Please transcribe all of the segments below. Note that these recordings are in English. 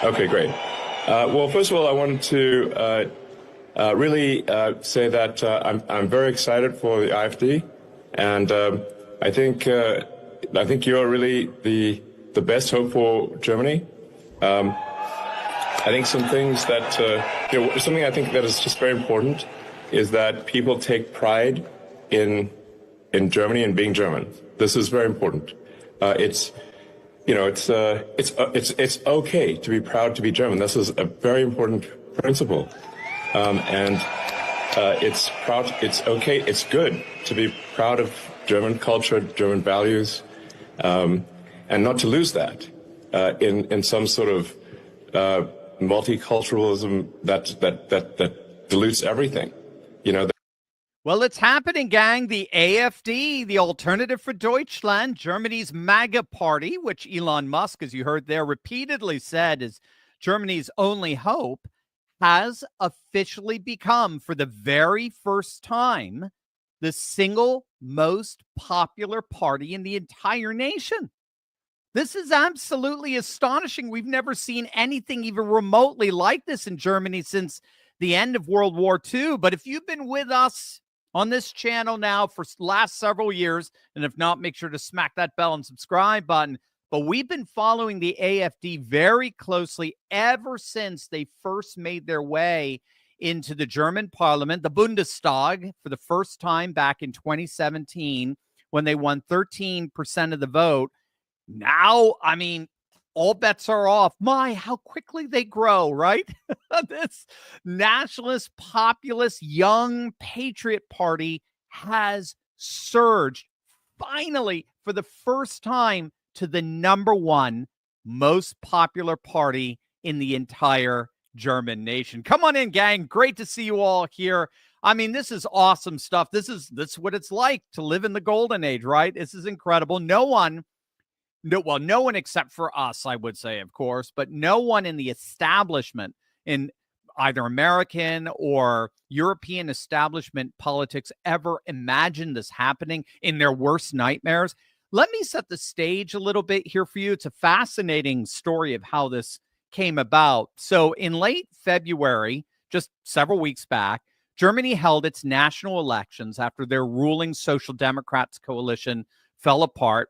Okay, great. Well, first of all, I wanted to really say that I'm very excited for the AfD, and I think you're really the best hope for Germany. I think some things that something I think that is just very important is that people take pride in Germany and being German. This is very important. It's okay to be proud to be German. This is a very important principle, and it's okay. It's good to be proud of German culture, German values, and not to lose that in some sort of multiculturalism that dilutes everything. Well, it's happening, gang. The AfD, the Alternative for Deutschland, Germany's MAGA party, which Elon Musk, as you heard there, repeatedly said is Germany's only hope, has officially become, for the very first time, the single most popular party in the entire nation. This is absolutely astonishing. We've never seen anything even remotely like this in Germany since the end of World War II. But if you've been with us on this channel now for last several years, and if not, make sure to smack that bell and subscribe button. But we've been following the AfD very closely ever since they first made their way into the German parliament, the Bundestag, for the first time back in 2017, when they won 13% of the vote. Now, I mean, all bets are off. My, how quickly they grow, right? This nationalist, populist, young patriot party has surged finally for the first time to the number one most popular party in the entire German nation. Come on in, gang. Great to see you all here. I mean, this is awesome stuff. This is what it's like to live in the golden age, right? This is incredible. No one except for us, I would say, of course, but no one in the establishment, in either American or European establishment politics, ever imagined this happening in their worst nightmares. Let me set the stage a little bit here for you. It's a fascinating story of how this came about. So in late February, just several weeks back, Germany held its national elections after their ruling Social Democrats coalition fell apart.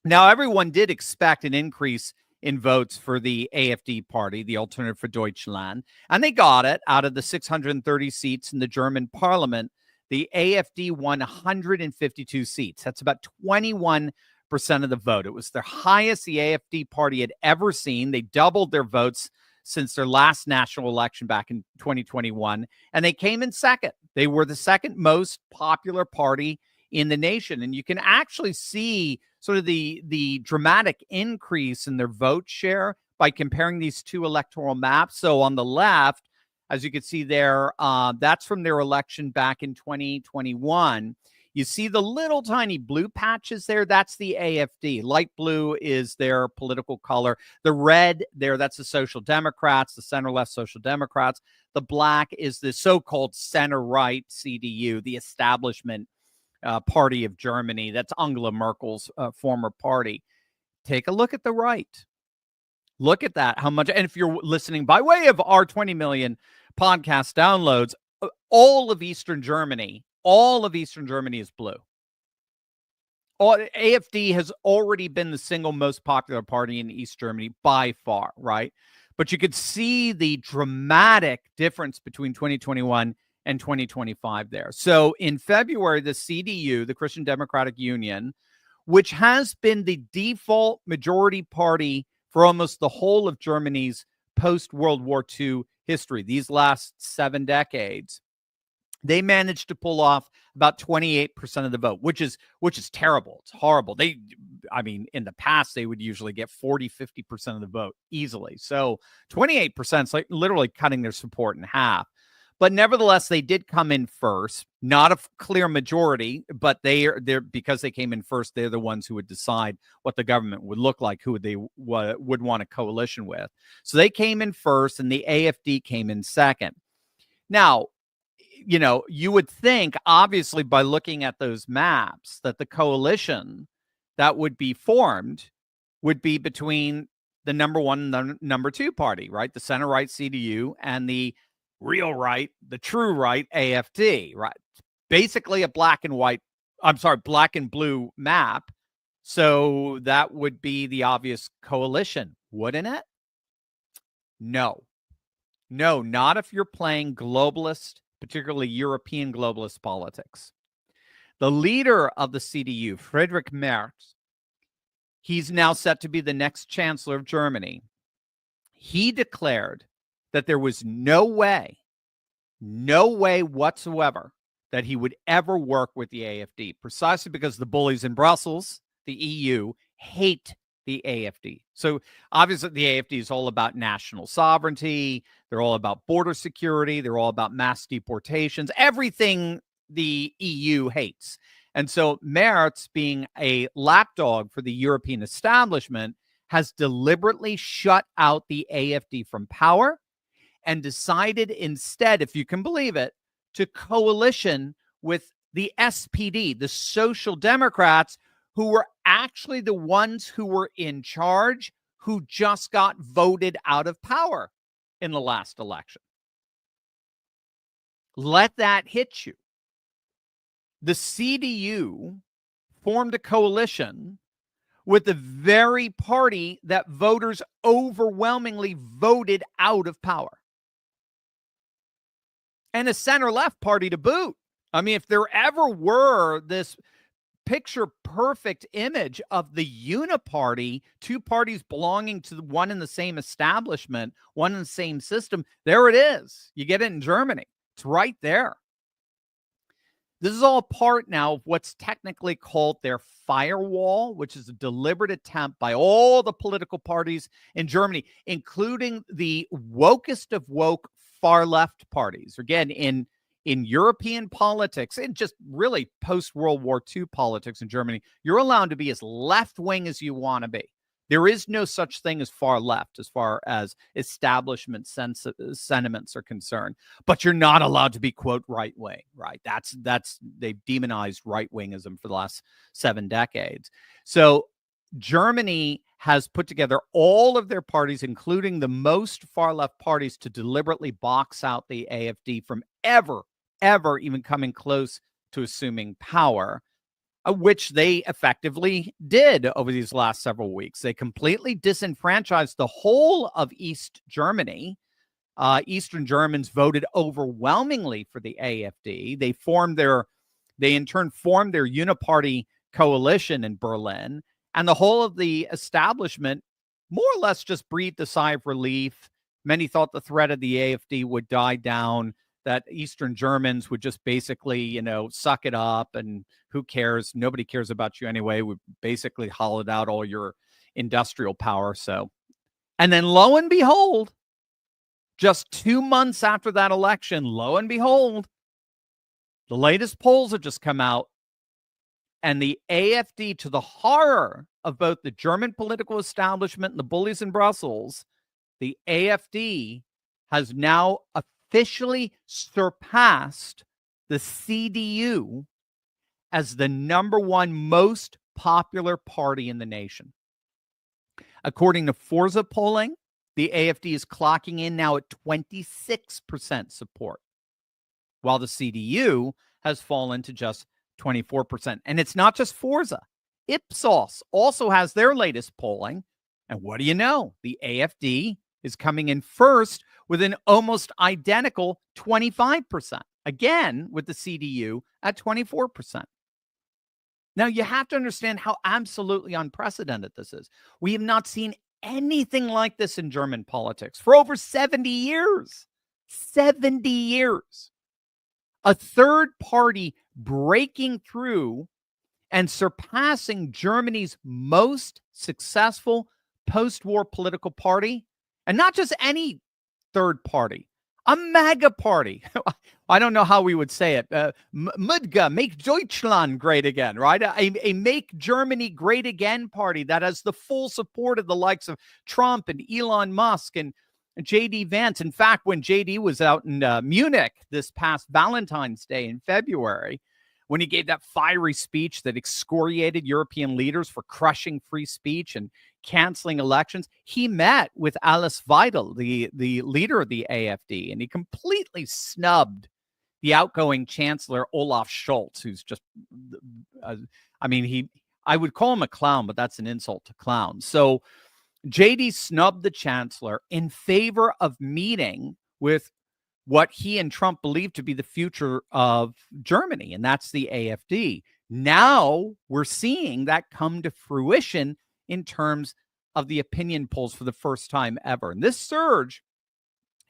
Now, everyone did expect an increase in votes for the AfD party, the Alternative for Deutschland, and they got it. Out of the 630 seats in the German parliament, the AfD won 152 seats. That's about 21% of the vote. It was the highest the AfD party had ever seen. They doubled their votes since their last national election back in 2021, and they came in second. They were the second most popular party in the nation, and you can actually see sort of the dramatic increase in their vote share by comparing these two electoral maps. So on the left, as you can see there, that's from their election back in 2021. You see the little tiny blue patches there. That's the AfD. Light blue is their political color. The red there, that's the Social Democrats, the center-left Social Democrats. The black is the so-called center-right CDU, the establishment party of Germany. That's Angela Merkel's former party. Take a look at the right. Look at that. How much, and if you're listening by way of our 20 million podcast downloads, all of Eastern Germany is blue. AfD has already been the single most popular party in East Germany by far, right? But you could see the dramatic difference between 2021 and 2025 there. So in February, the CDU, the Christian Democratic Union, which has been the default majority party for almost the whole of Germany's post-World War II history, these last 7 decades, they managed to pull off about 28% of the vote, which is terrible. It's horrible. In the past, they would usually get 40, 50% of the vote easily. So 28% is like literally cutting their support in half. But nevertheless, they did come in first, not a clear majority, but they're because they came in first, they're the ones who would decide what the government would look like, who they would want a coalition with. So they came in first, and the AfD came in second. Now, you would think, obviously, by looking at those maps, that the coalition that would be formed would be between the number one and the number two party, right? The center right CDU and the real right, the true right AfD, right? Basically a black and blue map. So that would be the obvious coalition, wouldn't it? No, not if you're playing globalist, particularly European globalist politics. The leader of the CDU, Friedrich Merz, he's now set to be the next chancellor of Germany. He declared that there was no way whatsoever that he would ever work with the AfD, precisely because the bullies in Brussels, the EU, hate the AfD. So obviously the AfD is all about national sovereignty. They're all about border security. They're all about mass deportations, everything the EU hates. And so Merz, being a lapdog for the European establishment, has deliberately shut out the AfD from power and decided instead, if you can believe it, to coalition with the SPD, the Social Democrats, who were actually the ones who were in charge, who just got voted out of power in the last election. Let that hit you. The CDU formed a coalition with the very party that voters overwhelmingly voted out of power. And a center-left party to boot. I mean, if there ever were this picture-perfect image of the uniparty, two parties belonging to one and the same establishment, one and the same system, there it is. You get it in Germany. It's right there. This is all part now of what's technically called their firewall, which is a deliberate attempt by all the political parties in Germany, including the wokest of woke far-left parties. Again, in European politics, and just really post-World War II politics in Germany, you're allowed to be as left-wing as you want to be. There is no such thing as far left as far as establishment sentiments are concerned, but you're not allowed to be, quote, right-wing, right? That's they've demonized right-wingism for the last 7 decades. So Germany has put together all of their parties, including the most far-left parties, to deliberately box out the AfD from ever even coming close to assuming power, which they effectively did over these last several weeks. They completely disenfranchised the whole of East Germany. Eastern Germans voted overwhelmingly for the AfD. They in turn formed their uniparty coalition in Berlin, and the whole of the establishment more or less just breathed a sigh of relief. Many thought the threat of the AfD would die down, that Eastern Germans would just basically, suck it up and who cares? Nobody cares about you anyway. We basically hollowed out all your industrial power. So, and then lo and behold, just 2 months after that election, lo and behold, the latest polls have just come out, and the AfD, to the horror of both the German political establishment and the bullies in Brussels, the AfD has now officially surpassed the CDU as the number one most popular party in the nation. According to Forza polling, the AfD is clocking in now at 26% support, while the CDU has fallen to just 24%. And it's not just Forza. Ipsos also has their latest polling. And what do you know? The AfD is coming in first with an almost identical 25%. Again, with the CDU at 24%. Now, you have to understand how absolutely unprecedented this is. We have not seen anything like this in German politics for over 70 years. 70 years. A third party breaking through and surpassing Germany's most successful post-war political party. And not just any third party, a MAGA party. I don't know how we would say it. MUDGA, Make Deutschland Great Again, right? A Make Germany Great Again party that has the full support of the likes of Trump and Elon Musk and J.D. Vance. In fact, when J.D. was out in Munich this past Valentine's Day in February, when he gave that fiery speech that excoriated European leaders for crushing free speech and canceling elections, he met with Alice Weidel, the leader of the AfD, and he completely snubbed the outgoing chancellor, Olaf Scholz, who's just, I would call him a clown, but that's an insult to clowns. So JD snubbed the chancellor in favor of meeting with what he and Trump believed to be the future of Germany, and that's the AfD. Now we're seeing that come to fruition in terms of the opinion polls for the first time ever. And this surge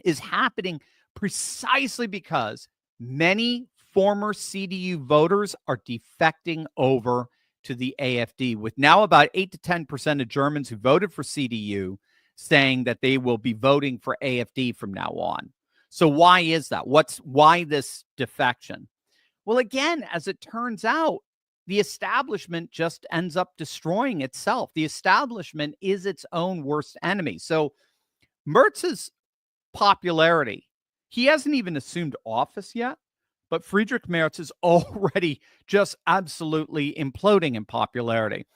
is happening precisely because many former CDU voters are defecting over to the AfD, with now about 8 to 10% of Germans who voted for CDU saying that they will be voting for AfD from now on. So why is that? Why this defection? Well, again, as it turns out, the establishment just ends up destroying itself. The establishment is its own worst enemy. So Mertz's popularity, he hasn't even assumed office yet, but Friedrich Merz is already just absolutely imploding in popularity.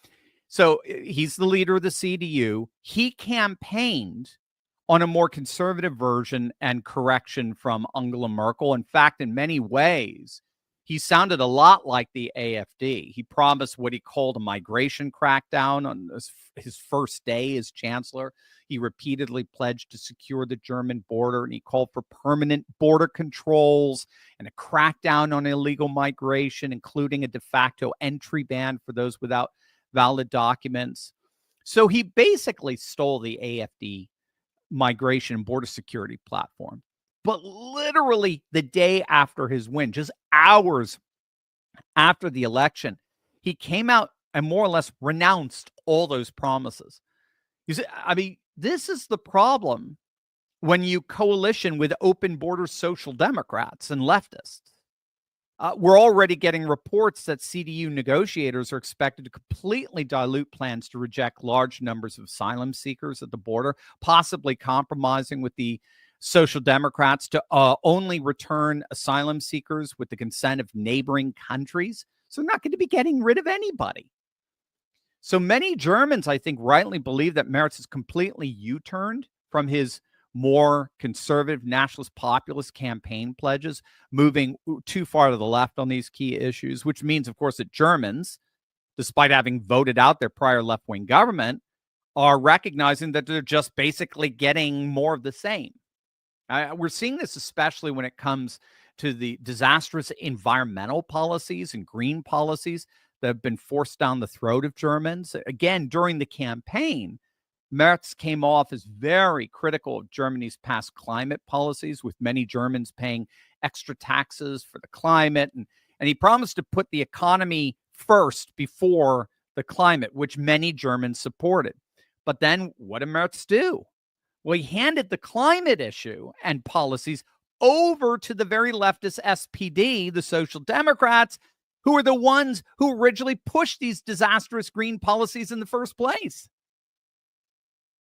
So he's the leader of the CDU. He campaigned on a more conservative version and correction from Angela Merkel. In fact, in many ways, he sounded a lot like the AfD. He promised what he called a migration crackdown on his first day as chancellor. He repeatedly pledged to secure the German border, and he called for permanent border controls and a crackdown on illegal migration, including a de facto entry ban for those without valid documents. So he basically stole the AfD migration and border security platform. But literally the day after his win, just hours after the election, he came out and more or less renounced all those promises. You see, I mean, this is the problem when you coalition with open border social democrats and leftists. We're already getting reports that CDU negotiators are expected to completely dilute plans to reject large numbers of asylum seekers at the border, possibly compromising with the Social Democrats to only return asylum seekers with the consent of neighboring countries. So they're not going to be getting rid of anybody. So many Germans, I think, rightly believe that Merz has completely U-turned from his more conservative nationalist populist campaign pledges, moving too far to the left on these key issues, which means, of course, that Germans, despite having voted out their prior left-wing government, are recognizing that they're just basically getting more of the same. We're seeing this especially when it comes to the disastrous environmental policies and green policies that have been forced down the throat of Germans. Again, during the campaign, Merz came off as very critical of Germany's past climate policies, with many Germans paying extra taxes for the climate. And he promised to put the economy first before the climate, which many Germans supported. But then what did Merz do? Well, he handed the climate issue and policies over to the very leftist SPD, the Social Democrats, who are the ones who originally pushed these disastrous green policies in the first place.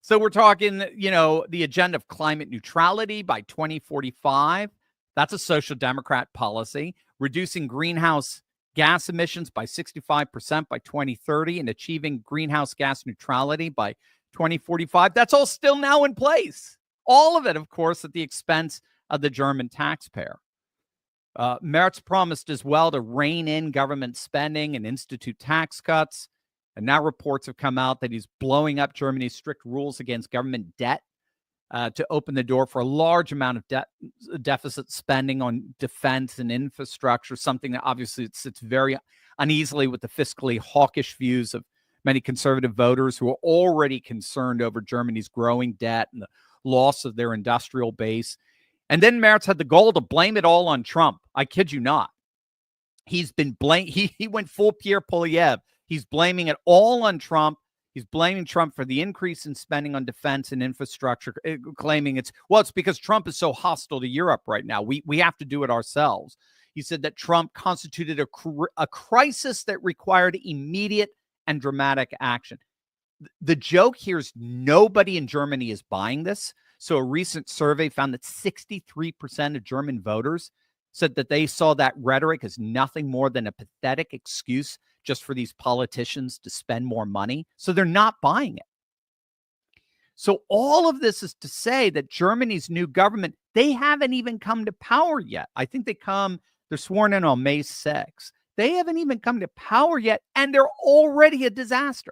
So we're talking, the agenda of climate neutrality by 2045. That's a Social Democrat policy. Reducing greenhouse gas emissions by 65% by 2030 and achieving greenhouse gas neutrality by 2045. That's all still now in place. All of it, of course, at the expense of the German taxpayer. Merz promised as well to rein in government spending and institute tax cuts. And now reports have come out that he's blowing up Germany's strict rules against government debt to open the door for a large amount of deficit spending on defense and infrastructure, something that obviously sits very uneasily with the fiscally hawkish views of many conservative voters who are already concerned over Germany's growing debt and the loss of their industrial base. And then Merz had the goal to blame it all on Trump. I kid you not. He's been blamed. He went full Pierre Poilievre. He's blaming it all on Trump. He's blaming Trump for the increase in spending on defense and infrastructure, claiming it's because Trump is so hostile to Europe right now. We have to do it ourselves. He said that Trump constituted a crisis that required immediate and dramatic action. The joke here is nobody in Germany is buying this. So a recent survey found that 63% of German voters said that they saw that rhetoric as nothing more than a pathetic excuse just for these politicians to spend more money. So they're not buying it. So all of this is to say that Germany's new government, they haven't even come to power yet. I think they're sworn in on May 6th. They haven't even come to power yet, and they're already a disaster.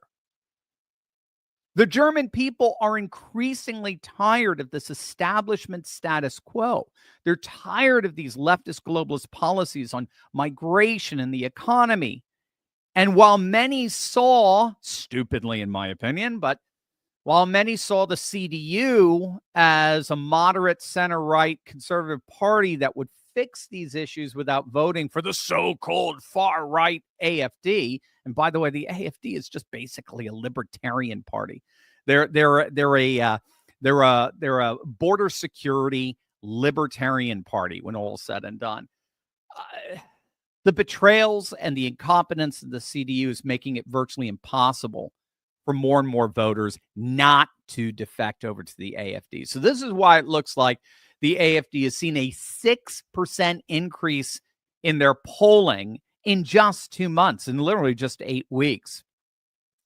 The German people are increasingly tired of this establishment status quo. They're tired of these leftist globalist policies on migration and the economy. And while many saw, stupidly in my opinion, but while many saw the CDU as a moderate center-right conservative party that would fix these issues without voting for the so-called far-right AfD, and by the way, the AfD is just basically a libertarian party. They're a border security libertarian party when all is said and done. The betrayals and the incompetence of the CDU is making it virtually impossible for more and more voters not to defect over to the AfD. So this is why it looks like the AfD has seen a 6% increase in their polling in just 2 months, in literally just 8 weeks.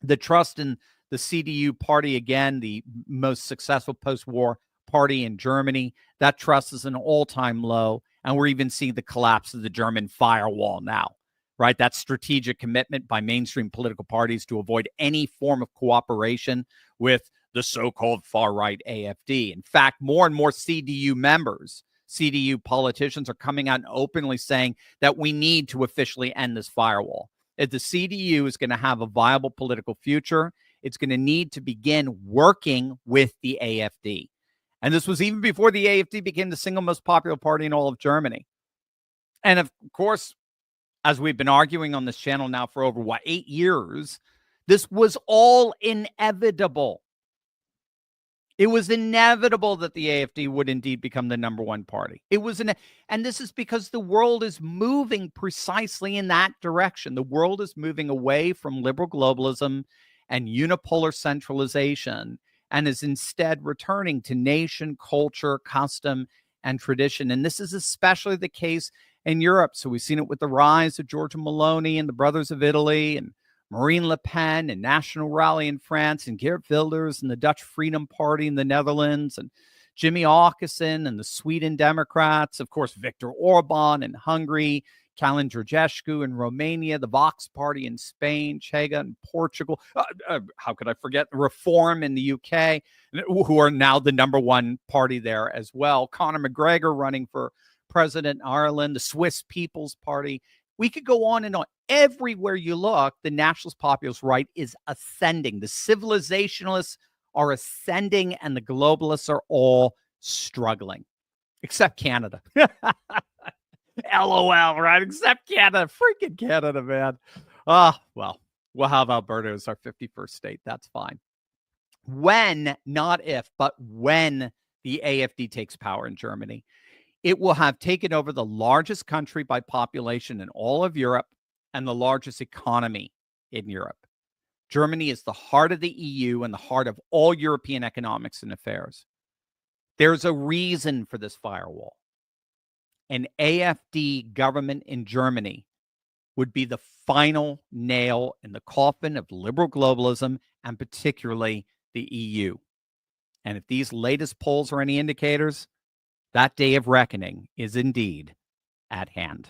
The trust in the CDU party, again, the most successful post-war party in Germany, that trust is an all-time low, and we're even seeing the collapse of the German firewall now. Right? That strategic commitment by mainstream political parties to avoid any form of cooperation with the so-called far-right AfD. In fact, more and more CDU members, CDU politicians are coming out and openly saying that we need to officially end this firewall. If the CDU is going to have a viable political future, it's going to need to begin working with the AfD. And this was even before the AfD became the single most popular party in all of Germany. And of course, as we've been arguing on this channel now for over, 8 years, this was all inevitable. It was inevitable that the AfD would indeed become the number one party. And this is because the world is moving precisely in that direction. The world is moving away from liberal globalism and unipolar centralization and is instead returning to nation, culture, custom, and tradition. And this is especially the case in Europe. So we've seen it with the rise of Giorgia Meloni and the Brothers of Italy and Marine Le Pen and National Rally in France and Geert Wilders and the Dutch Freedom Party in the Netherlands and Jimmy Åkesson and the Sweden Democrats, of course, Viktor Orban in Hungary, Kalin Georgescu in Romania, the Vox Party in Spain, Chega in Portugal. How could I forget Reform in the UK, who are now the number one party there as well. Conor McGregor running for president in Ireland, the Swiss People's Party. We could go on and on. Everywhere you look, the nationalist populist right is ascending. The civilizationalists are ascending and the globalists are all struggling, except Canada. LOL, right? Except Canada. Freaking Canada, man. Well, we'll have Alberta as our 51st state. That's fine. When, not if, but when the AfD takes power in Germany, it will have taken over the largest country by population in all of Europe and the largest economy in Europe. Germany is the heart of the EU and the heart of all European economics and affairs. There's a reason for this firewall. An AfD government in Germany would be the final nail in the coffin of liberal globalism and particularly the EU. And if these latest polls are any indicators, that day of reckoning is indeed at hand.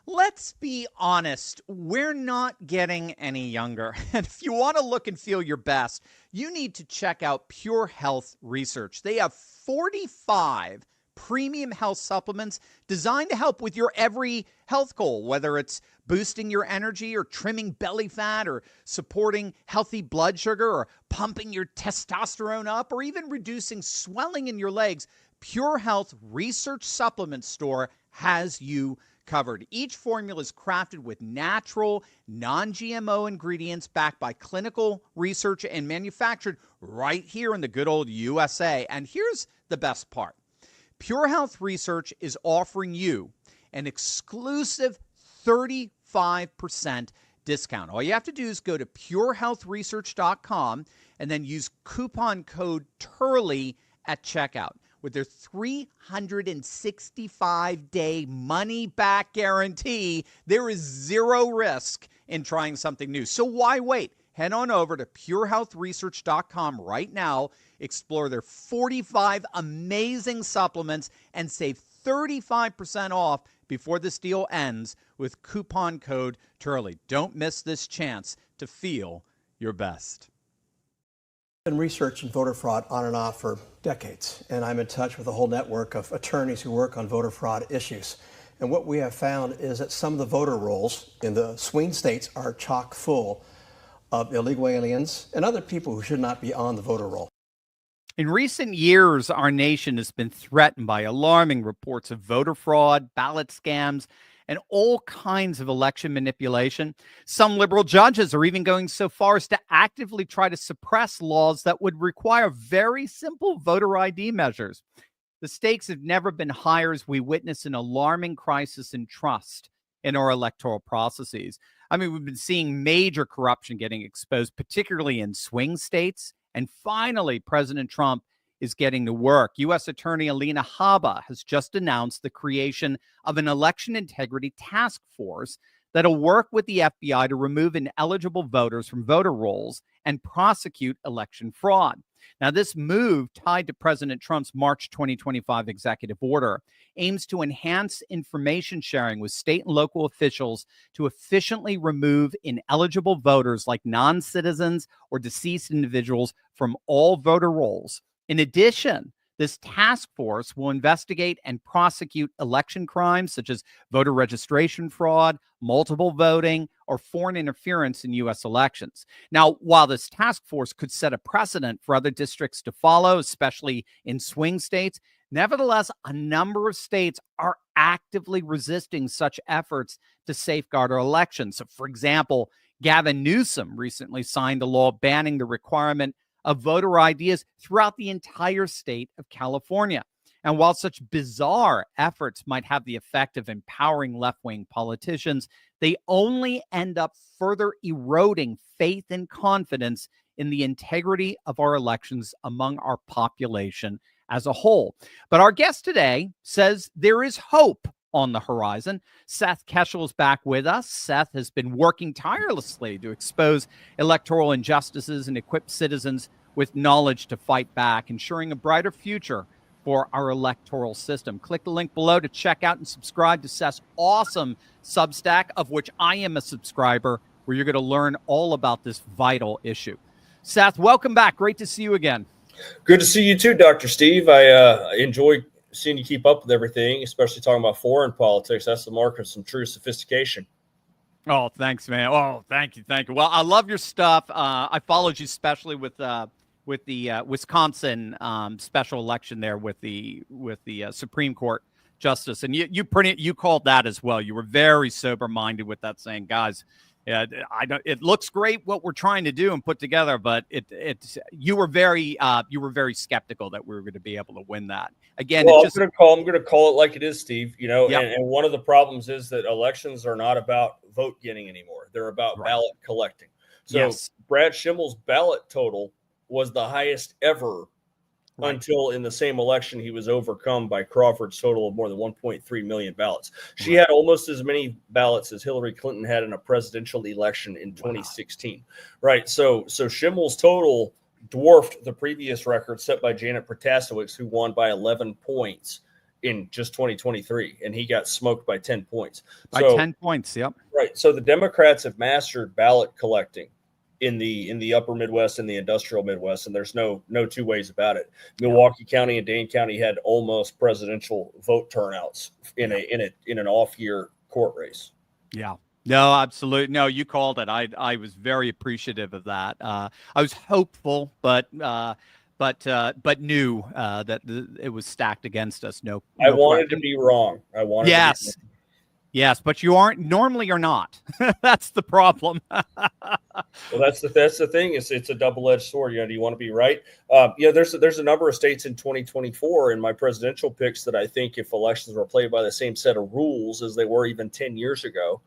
Let's be honest, we're not getting any younger. And if you want to look and feel your best, you need to check out Pure Health Research. They have 45 premium health supplements designed to help with your every health goal, whether it's boosting your energy or trimming belly fat or supporting healthy blood sugar or pumping your testosterone up or even reducing swelling in your legs. Pure Health Research Supplement Store has you covered. Each formula is crafted with natural, non-GMO ingredients backed by clinical research and manufactured right here in the good old USA. And here's the best part. Pure Health Research is offering you an exclusive 35% discount. All you have to do is go to purehealthresearch.com and then use coupon code TURLEY at checkout. with their 365-day money-back guarantee, there is zero risk in trying something new. So why wait? Head on over to purehealthresearch.com right now, explore their 45 amazing supplements, and save 35% off before this deal ends with coupon code Turley. Don't miss this chance to feel your best. I've been researching voter fraud on and off for decades, and I'm in touch with a whole network of attorneys who work on voter fraud issues. And what we have found is that some of the voter rolls in the swing states are chock full of illegal aliens and other people who should not be on the voter roll. In recent years, our nation has been threatened by alarming reports of voter fraud, ballot scams, and all kinds of election manipulation. Some liberal judges are even going so far as to actively try to suppress laws that would require very simple voter ID measures. The stakes have never been higher as we witness an alarming crisis in trust in our electoral processes. I mean, we've been seeing major corruption getting exposed, particularly in swing states. And finally, President Trump is getting to work. U.S. Attorney Alina Habba has just announced the creation of an election integrity task force that'll work with the FBI to remove ineligible voters from voter rolls and prosecute election fraud. Now, this move, tied to President Trump's March 2025 executive order, aims to enhance information sharing with state and local officials to efficiently remove ineligible voters like non-citizens or deceased individuals from all voter rolls. In addition, this task force will investigate and prosecute election crimes such as voter registration fraud, multiple voting, or foreign interference in U.S. elections. Now, while this task force could set a precedent for other districts to follow, especially in swing states, nevertheless, a number of states are actively resisting such efforts to safeguard our elections. So, for example, Gavin Newsom recently signed a law banning the requirement of voter IDs throughout the entire state of California. And while such bizarre efforts might have the effect of empowering left-wing politicians, they only end up further eroding faith and confidence in the integrity of our elections among our population as a whole. But our guest today says there is hope on the horizon. Seth Keshel is back with us. Seth has been working tirelessly to expose electoral injustices and equip citizens with knowledge to fight back, ensuring a brighter future for our electoral system. Click the link below to check out and subscribe to Seth's awesome Substack, of which I am a subscriber, where you're going to learn all about this vital issue. Seth, welcome back. Great to see you again. Good to see you too, Dr. Steve. I enjoy seeing you keep up with everything, especially talking about foreign politics. That's the mark of some true sophistication. Oh, thanks, man. Oh, thank you. Well, I love your stuff. I followed you especially with the Wisconsin special election there with the Supreme Court justice, and you called that as well. You were very sober minded with that, saying, guys, yeah, it looks great what we're trying to do and put together, but you were very skeptical that we were going to be able to win that. Again, well, I'm going to call it like it is, Steve. You know, yep. and one of the problems is that elections are not about vote getting anymore; they're about ballot collecting. So yes. Brad Schimmel's ballot total was the highest ever until in the same election he was overcome by Crawford's total of more than 1.3 million ballots. She had almost as many ballots as Hillary Clinton had in a presidential election in 2016. Right. So Schimmel's total dwarfed the previous record set by Janet Protasewicz, who won by 11 points in just 2023, and he got smoked by 10 points. By 10 points, yep. Right. So the Democrats have mastered ballot collecting in the upper Midwest and the industrial Midwest, and there's no two ways about it. Milwaukee County and Dane County had almost presidential vote turnouts in an off-year court race. Yeah. No, absolutely. No, you called it. I was very appreciative of that. I was hopeful, but knew that it was stacked against us. No I wanted to be wrong. Yes. Yes, but you aren't normally. You're not. That's the problem. Well, that's the thing. It's a double-edged sword. Do you want to be right? There's a number of states in 2024 in my presidential picks that I think, if elections were played by the same set of rules as they were even 10 years ago,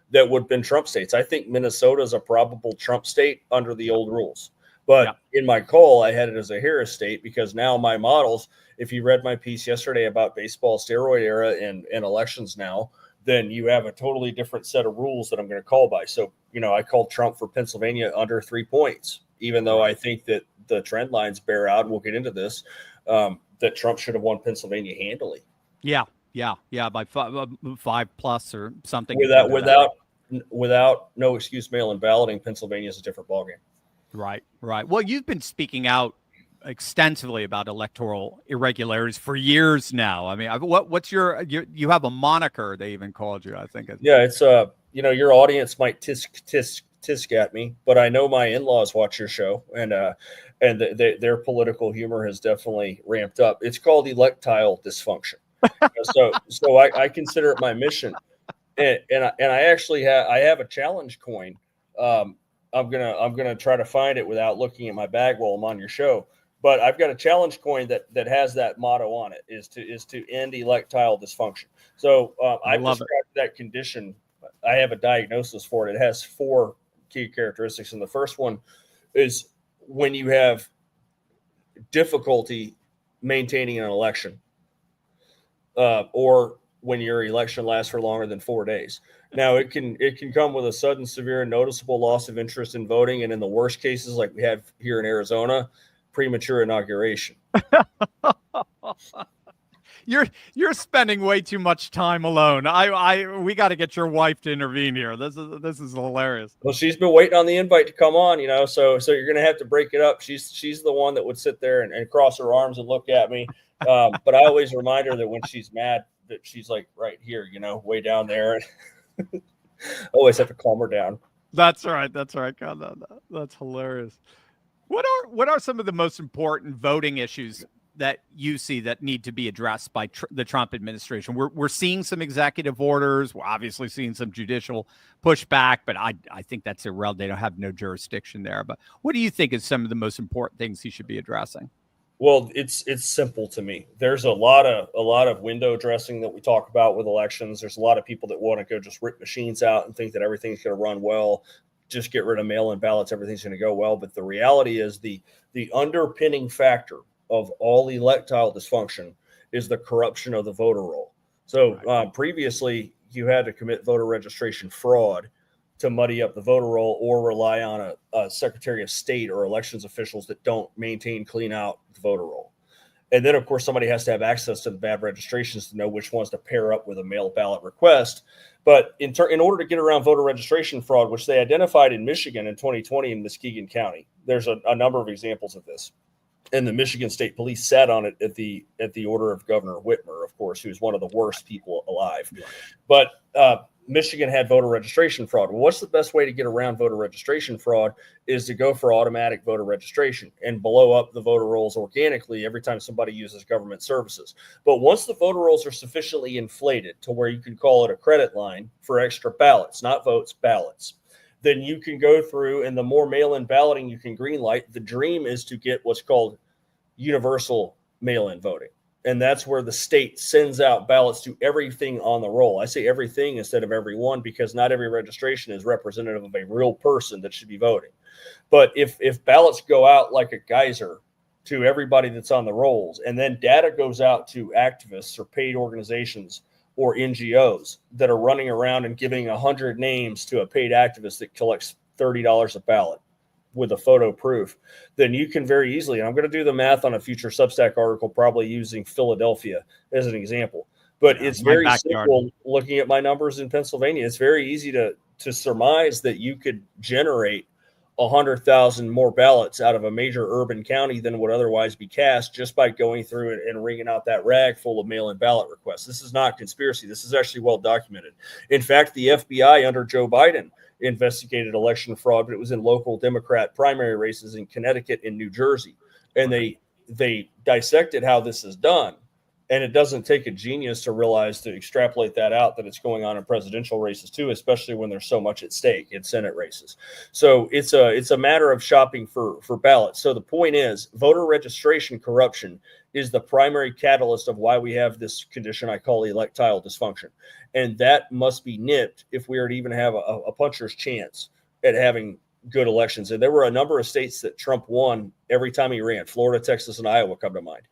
that would have been Trump states. I think Minnesota is a probable Trump state under the old rules. But in my call, I had it as a Harris state because now my models, if you read my piece yesterday about baseball steroid era and elections now, then you have a totally different set of rules that I'm going to call by. So, I called Trump for Pennsylvania under 3 points, even though I think that the trend lines bear out, and we'll get into this, that Trump should have won Pennsylvania handily. Yeah, by 5+ or something. Without no excuse mail-in balloting, Pennsylvania is a different ballgame. Right. Well, you've been speaking out extensively about electoral irregularities for years now. I mean, what's you have a moniker, they even called you, I think. Yeah, it's your audience might tisk at me, but I know my in-laws watch your show, and their political humor has definitely ramped up. It's called electile dysfunction. So I consider it my mission, and I actually have a challenge coin. I'm gonna try to find it without looking at my bag while I'm on your show. But I've got a challenge coin that has that motto on it: is to end electile dysfunction. So I've described that condition. I have a diagnosis for it. It has 4 key characteristics, and the first one is when you have difficulty maintaining an election, or when your election lasts for longer than 4 days. Now, it can come with a sudden, severe, and noticeable loss of interest in voting, and in the worst cases, like we have here in Arizona, premature inauguration. You're spending way too much time alone. We got to get your wife to intervene here. This is hilarious. Well, she's been waiting on the invite to come on, so you're going to have to break it up. She's the one that would sit there and cross her arms and look at me. But I always remind her that when she's mad, that she's like right here, way down there. Always have to calm her down. That's right. God, that's hilarious. What are some of the most important voting issues that you see that need to be addressed by the Trump administration? We're seeing some executive orders. We're obviously seeing some judicial pushback, but I think that's irrelevant. They don't have no jurisdiction there. But what do you think is some of the most important things he should be addressing? Well, it's simple to me. There's a lot of window dressing that we talk about with elections. There's a lot of people that want to go just rip machines out and think that everything's going to run well. Just get rid of mail-in ballots, everything's going to go well. But the reality is the underpinning factor of all electile dysfunction is the corruption of the voter roll. So previously, you had to commit voter registration fraud to muddy up the voter roll or rely on a Secretary of State or elections officials that don't clean out the voter roll. And then, of course, somebody has to have access to the bad registrations to know which ones to pair up with a mail ballot request. But in order to get around voter registration fraud, which they identified in Michigan in 2020 in Muskegon County, there's a number of examples of this. And the Michigan State Police sat on it at the order of Governor Whitmer, of course, who's one of the worst people alive. Yeah. But Michigan had voter registration fraud. Well, what's the best way to get around voter registration fraud is to go for automatic voter registration and blow up the voter rolls organically every time somebody uses government services. But once the voter rolls are sufficiently inflated to where you can call it a credit line for extra ballots, not votes, ballots, then you can go through, and the more mail-in balloting you can greenlight, the dream is to get what's called universal mail-in voting. And that's where the state sends out ballots to everything on the roll. I say everything instead of everyone because not every registration is representative of a real person that should be voting. But if ballots go out like a geyser to everybody that's on the rolls, and then data goes out to activists or paid organizations or NGOs that are running around and giving 100 names to a paid activist that collects $30 a ballot with a photo proof, then you can very easily, and I'm going to do the math on a future Substack article, probably using Philadelphia as an example, but it's very simple. Looking at my numbers in Pennsylvania, it's very easy to surmise that you could generate 100,000 more ballots out of a major urban county than would otherwise be cast just by going through it and wringing out that rag full of mail-in ballot requests. This is not conspiracy. This is actually well documented. In fact, the FBI under Joe Biden investigated election fraud, but it was in local Democrat primary races in Connecticut and New Jersey. And they dissected how this is done. And it doesn't take a genius to realize, to extrapolate that out, that it's going on in presidential races too, especially when there's so much at stake in Senate races. So it's a matter of shopping for ballots. So the point is, voter registration corruption is the primary catalyst of why we have this condition I call electile dysfunction. And that must be nipped if we are to even have a puncher's chance at having good elections. And there were a number of states that Trump won every time he ran. Florida, Texas, and Iowa come to mind.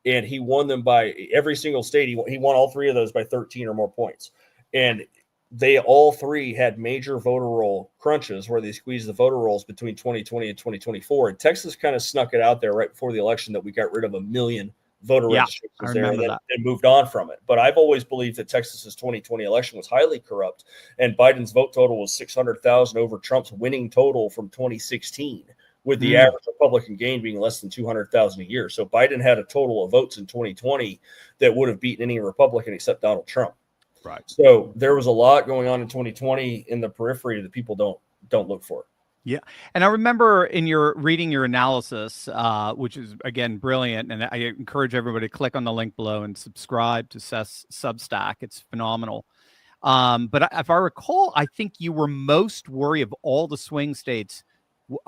And he won them by every single state. He won all three of those by 13 or more points. And they all three had major voter roll crunches where they squeezed the voter rolls between 2020 and 2024. And Texas kind of snuck it out there right before the election that we got rid of 1 million voter registrations there and moved on from it. But I've always believed that Texas's 2020 election was highly corrupt, and Biden's vote total was 600,000 over Trump's winning total from 2016, with the average Republican gain being less than 200,000 a year. So Biden had a total of votes in 2020 that would have beaten any Republican except Donald Trump. Right. So there was a lot going on in 2020 in the periphery that people don't look for. Yeah. And I remember in your reading your analysis, which is, again, brilliant. And I encourage everybody to click on the link below and subscribe to Seth's Substack. It's phenomenal. But if I recall, I think you were most worried of all the swing states.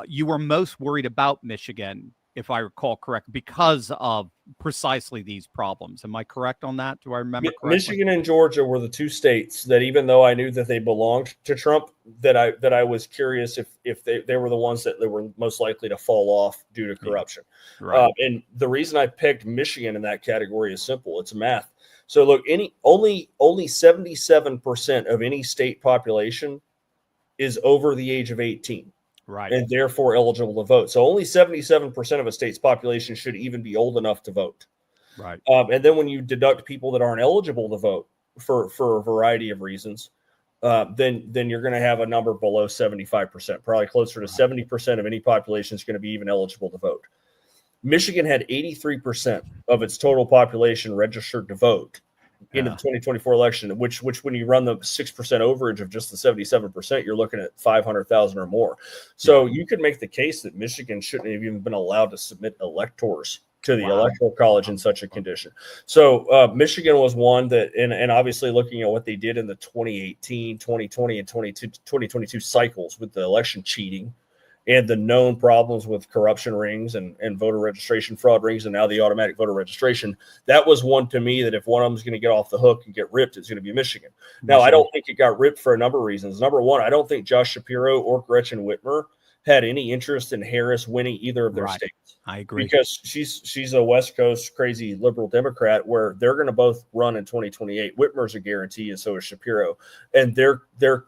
You were most worried about Michigan, if I recall correct, because of precisely these problems. Am I correct on that? Do I remember correctly? Michigan and Georgia were the two states that, even though I knew that they belonged to Trump, that I was curious if they were the ones that were most likely to fall off due to corruption. Right. And the reason I picked Michigan in that category is simple. It's math. So look, only 77% of any state population is over the age of 18. Right. And therefore eligible to vote. So only 77% of a state's population should even be old enough to vote. Right. And then when you deduct people that aren't eligible to vote for a variety of reasons, then you're going to have a number below 75%, probably closer to 70% of any population is going to be even eligible to vote. Michigan had 83% of its total population registered to vote in the 2024 election, which when you run the 6% overage of just the 77%, you're looking at 500,000 or more. So you could make the case that Michigan shouldn't have even been allowed to submit electors to the Electoral College in such a condition. So Michigan was one that, and obviously looking at what they did in the 2018, 2020, and 2022 cycles with the election cheating, and the known problems with corruption rings and voter registration fraud rings, and now the automatic voter registration, that was one to me that if one of them is going to get off the hook and get ripped, it's going to be Michigan. Now, I don't think it got ripped for a number of reasons. Number one, I don't think Josh Shapiro or Gretchen Whitmer had any interest in Harris winning either of their states. I agree. Because she's a West Coast crazy liberal Democrat where they're going to both run in 2028. Whitmer's a guarantee, and so is Shapiro. And their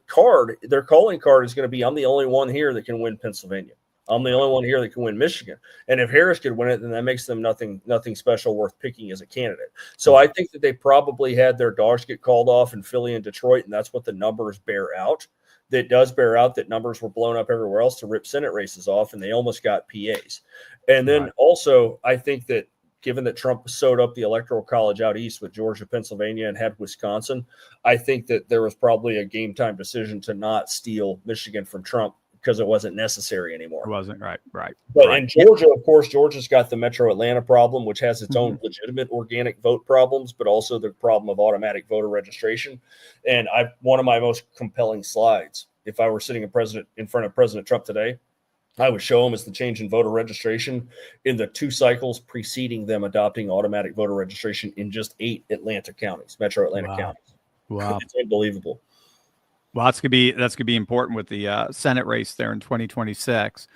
calling card is going to be, I'm the only one here that can win Pennsylvania. I'm the only one here that can win Michigan. And if Harris could win it, then that makes them nothing special worth picking as a candidate. So I think that they probably had their dogs get called off in Philly and Detroit, and that's what the numbers bear out. That does bear out that numbers were blown up everywhere else to rip Senate races off, and they almost got PAs. And then also, I think that given that Trump sewed up the Electoral College out east with Georgia, Pennsylvania, and had Wisconsin, I think that there was probably a game time decision to not steal Michigan from Trump because it wasn't necessary anymore. It wasn't, right. But in Georgia, of course, Georgia's got the Metro Atlanta problem, which has its own legitimate organic vote problems, but also the problem of automatic voter registration. And one of my most compelling slides, if I were sitting in front of President Trump today, I would show him is the change in voter registration in the 2 cycles preceding them adopting automatic voter registration in just 8 Atlanta counties, Metro Atlanta counties. Wow. It's unbelievable. Well, that's gonna be important with the Senate race there in 2026.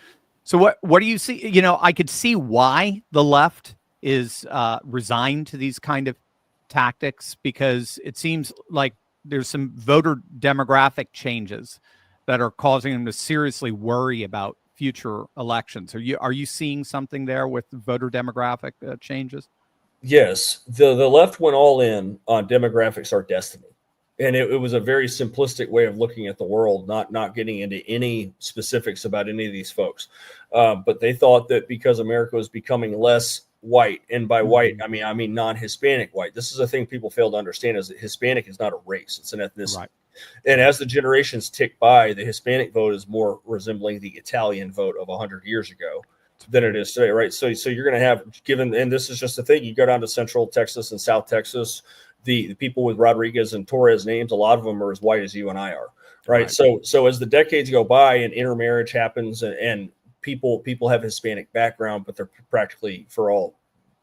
So what do you see? You know, I could see why the left is resigned to these kind of tactics, because it seems like there's some voter demographic changes that are causing them to seriously worry about future elections. Are you seeing something there with voter demographic changes? Yes, the left went all in on demographics are destiny. And it was a very simplistic way of looking at the world, not getting into any specifics about any of these folks. But they thought that because America was becoming less white, and by white, I mean non-Hispanic white. This is a thing people fail to understand, is that Hispanic is not a race, it's an ethnicity. Right. And as the generations tick by, the Hispanic vote is more resembling the Italian vote of 100 years ago than it is today, right? So you're going to have, and this is just the thing, you go down to Central Texas and South Texas, the people with Rodriguez and Torres names, a lot of them are as white as you and I are, right? So as the decades go by and intermarriage happens and people have Hispanic background, but they're practically for all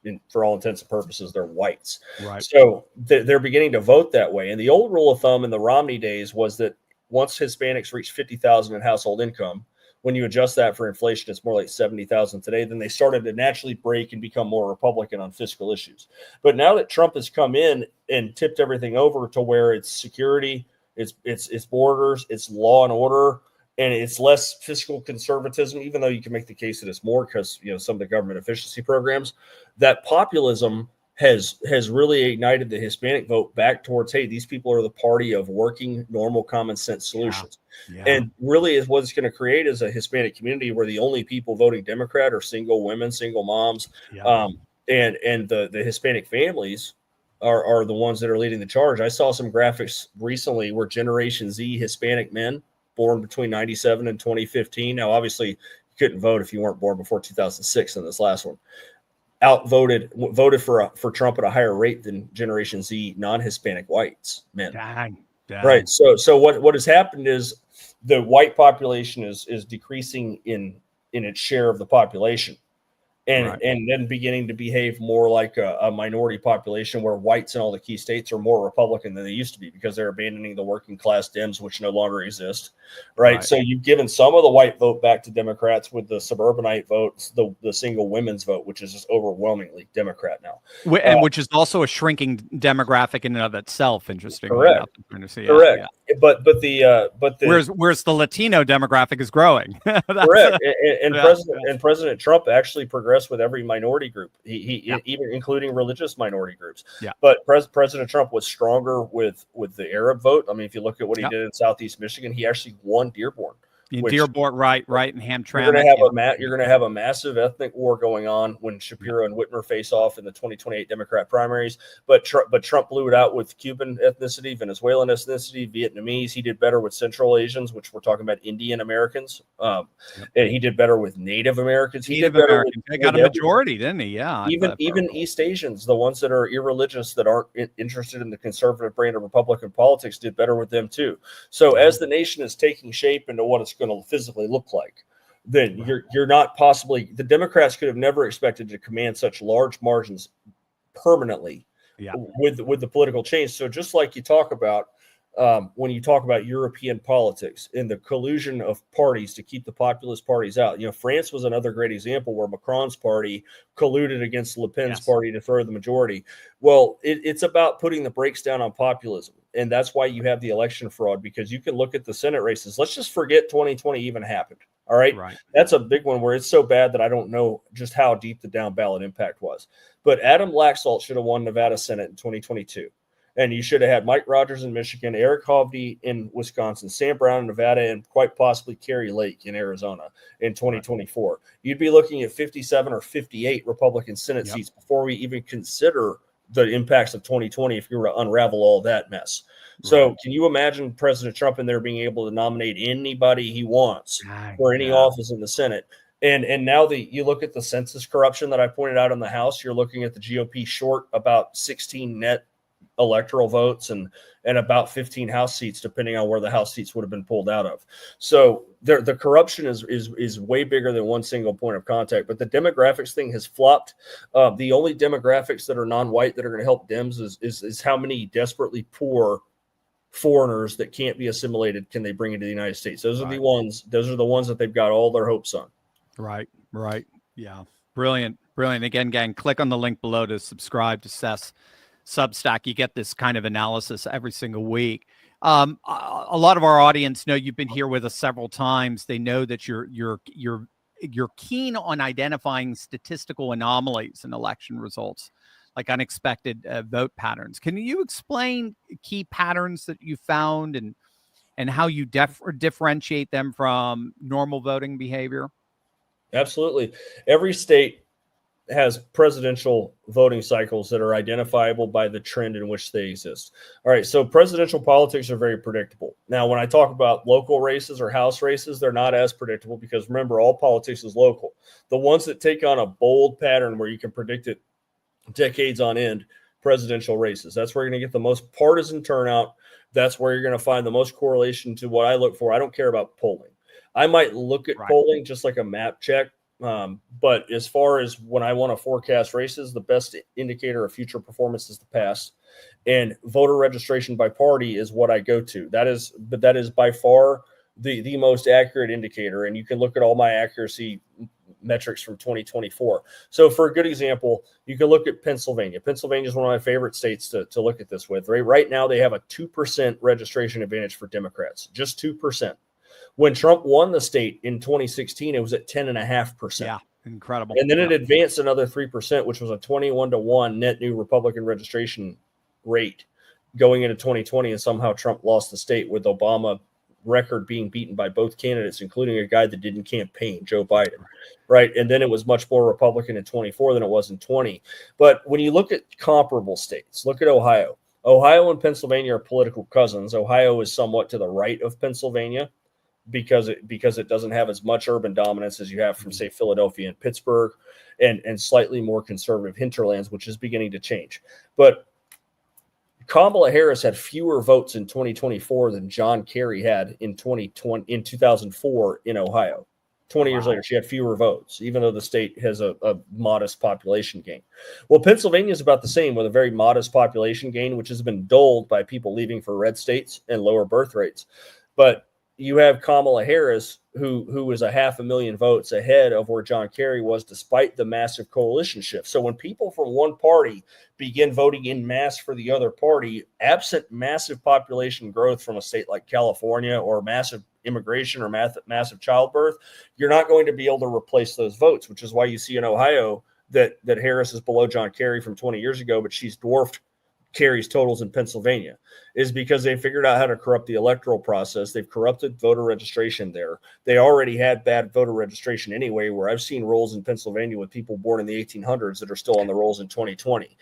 intents and purposes, they're whites. Right. So they're beginning to vote that way. And the old rule of thumb in the Romney days was that once Hispanics reached 50,000 in household income, When you adjust that for inflation, it's more like 70,000 today. Then they started to naturally break and become more Republican on fiscal issues. But now that Trump has come in and tipped everything over to where it's security, it's borders, it's law and order, and it's less fiscal conservatism, even though you can make the case that it's more because, you know, some of the government efficiency programs, that populism has really ignited the Hispanic vote back towards, hey, these people are the party of working, normal, common sense solutions. Yeah. And really is what it's going to create is a Hispanic community where the only people voting Democrat are single women, single moms, and the Hispanic families are the ones that are leading the charge. I saw some graphics recently where Generation Z Hispanic men born between 97 and 2015. Now, obviously, you couldn't vote if you weren't born before 2006 in this last one. Voted for Trump at a higher rate than Generation Z non-Hispanic whites men. Dang. Right. So what has happened is the white population is decreasing in its share of the population. And then beginning to behave more like a minority population where whites in all the key states are more Republican than they used to be because they're abandoning the working class Dems, which no longer exist. Right. So you've given some of the white vote back to Democrats with the suburbanite votes, the single women's vote, which is just overwhelmingly Democrat now. And which is also a shrinking demographic in and of itself, interestingly. Correct. Correct. But whereas the Latino demographic is growing. Correct. And President Trump actually progressed with every minority group. He even including religious minority groups. Yeah. But President Trump was stronger with the Arab vote. I mean, if you look at what he did in Southeast Michigan, he actually won Dearborn. Dearborn, right, and Hamtramck. You're going to have a massive ethnic war going on when Shapiro and Whitmer face off in the 2028 Democrat primaries. But Trump blew it out with Cuban ethnicity, Venezuelan ethnicity, Vietnamese. He did better with Central Asians, which we're talking about Indian Americans. And he did better with Native Americans. He did better. They got a majority, didn't he? Yeah. Even East Asians, the ones that are irreligious, that aren't interested in the conservative brand of Republican politics, did better with them too. So as the nation is taking shape into what it's going to physically look like, then you're not possibly, the Democrats could have never expected to command such large margins permanently with the political change. So just like you talk about when you talk about European politics and the collusion of parties to keep the populist parties out, you know, France was another great example where Macron's party colluded against Le Pen's party to throw the majority. Well, it's about putting the brakes down on populism. And that's why you have the election fraud, because you can look at the Senate races. Let's just forget 2020 even happened. All right. That's a big one where it's so bad that I don't know just how deep the down ballot impact was. But Adam Laxalt should have won Nevada Senate in 2022. And you should have had Mike Rogers in Michigan, Eric Hovde in Wisconsin, Sam Brown in Nevada, and quite possibly Kerry Lake in Arizona in 2024. You'd be looking at 57 or 58 Republican Senate seats before we even consider the impacts of 2020 if you were to unravel all that mess. So can you imagine President Trump in there being able to nominate anybody he wants for any office in the Senate? And now you look at the census corruption that I pointed out in the House, you're looking at the GOP short about 16 net electoral votes and about 15 House seats, depending on where the House seats would have been pulled out of. So the corruption is way bigger than one single point of contact. But the demographics thing has flopped. The only demographics that are non-white that are going to help Dems is how many desperately poor foreigners that can't be assimilated can they bring into the United States. Those are the ones. Those are the ones that they've got all their hopes on. Right. Yeah. Brilliant. Again, gang, click on the link below to subscribe to Seth's Substack. You get this kind of analysis every single week. A lot of our audience know you've been here with us several times. They know that you're keen on identifying statistical anomalies in election results, like unexpected vote patterns. Can you explain key patterns that you found and how you differentiate them from normal voting behavior? Absolutely. Every state has presidential voting cycles that are identifiable by the trend in which they exist. All right, so presidential politics are very predictable. Now, when I talk about local races or House races, they're not as predictable because remember, all politics is local. The ones that take on a bold pattern where you can predict it decades on end, presidential races. That's where you're going to get the most partisan turnout. That's where you're going to find the most correlation to what I look for. I don't care about polling. I might look at polling just like a map check. But as far as when I want to forecast races, the best indicator of future performance is the past. And voter registration by party is what I go to. That is by far the most accurate indicator, and you can look at all my accuracy metrics from 2024. So for a good example, you can look at Pennsylvania. Pennsylvania is one of my favorite states to look at this with. Right now, they have a 2% registration advantage for Democrats, just 2%. When Trump won the state in 2016, it was at 10.5%. Yeah, incredible. And then it advanced another 3%, which was a 21-1 net new Republican registration rate going into 2020. And somehow Trump lost the state, with Obama record being beaten by both candidates, including a guy that didn't campaign, Joe Biden, right? And then it was much more Republican in 24 than it was in 20. But when you look at comparable states, look at Ohio. Ohio and Pennsylvania are political cousins. Ohio is somewhat to the right of Pennsylvania because it doesn't have as much urban dominance as you have from, say, Philadelphia and Pittsburgh, and slightly more conservative hinterlands, which is beginning to change. But Kamala Harris had fewer votes in 2024 than John Kerry had in 2004 in Ohio. 20 years later, she had fewer votes, even though the state has a modest population gain. Well, Pennsylvania is about the same, with a very modest population gain, which has been dulled by people leaving for red states and lower birth rates. But you have Kamala Harris, who was 500,000 votes ahead of where John Kerry was, despite the massive coalition shift. So when people from one party begin voting in mass for the other party, absent massive population growth from a state like California, or massive immigration, or massive childbirth, you're not going to be able to replace those votes, which is why you see in Ohio that Harris is below John Kerry from 20 years ago, but she's dwarfed Kerry's totals in Pennsylvania, is because they figured out how to corrupt the electoral process. They've corrupted voter registration there. They already had bad voter registration anyway, where I've seen rolls in Pennsylvania with people born in the 1800s that are still on the rolls in 2020.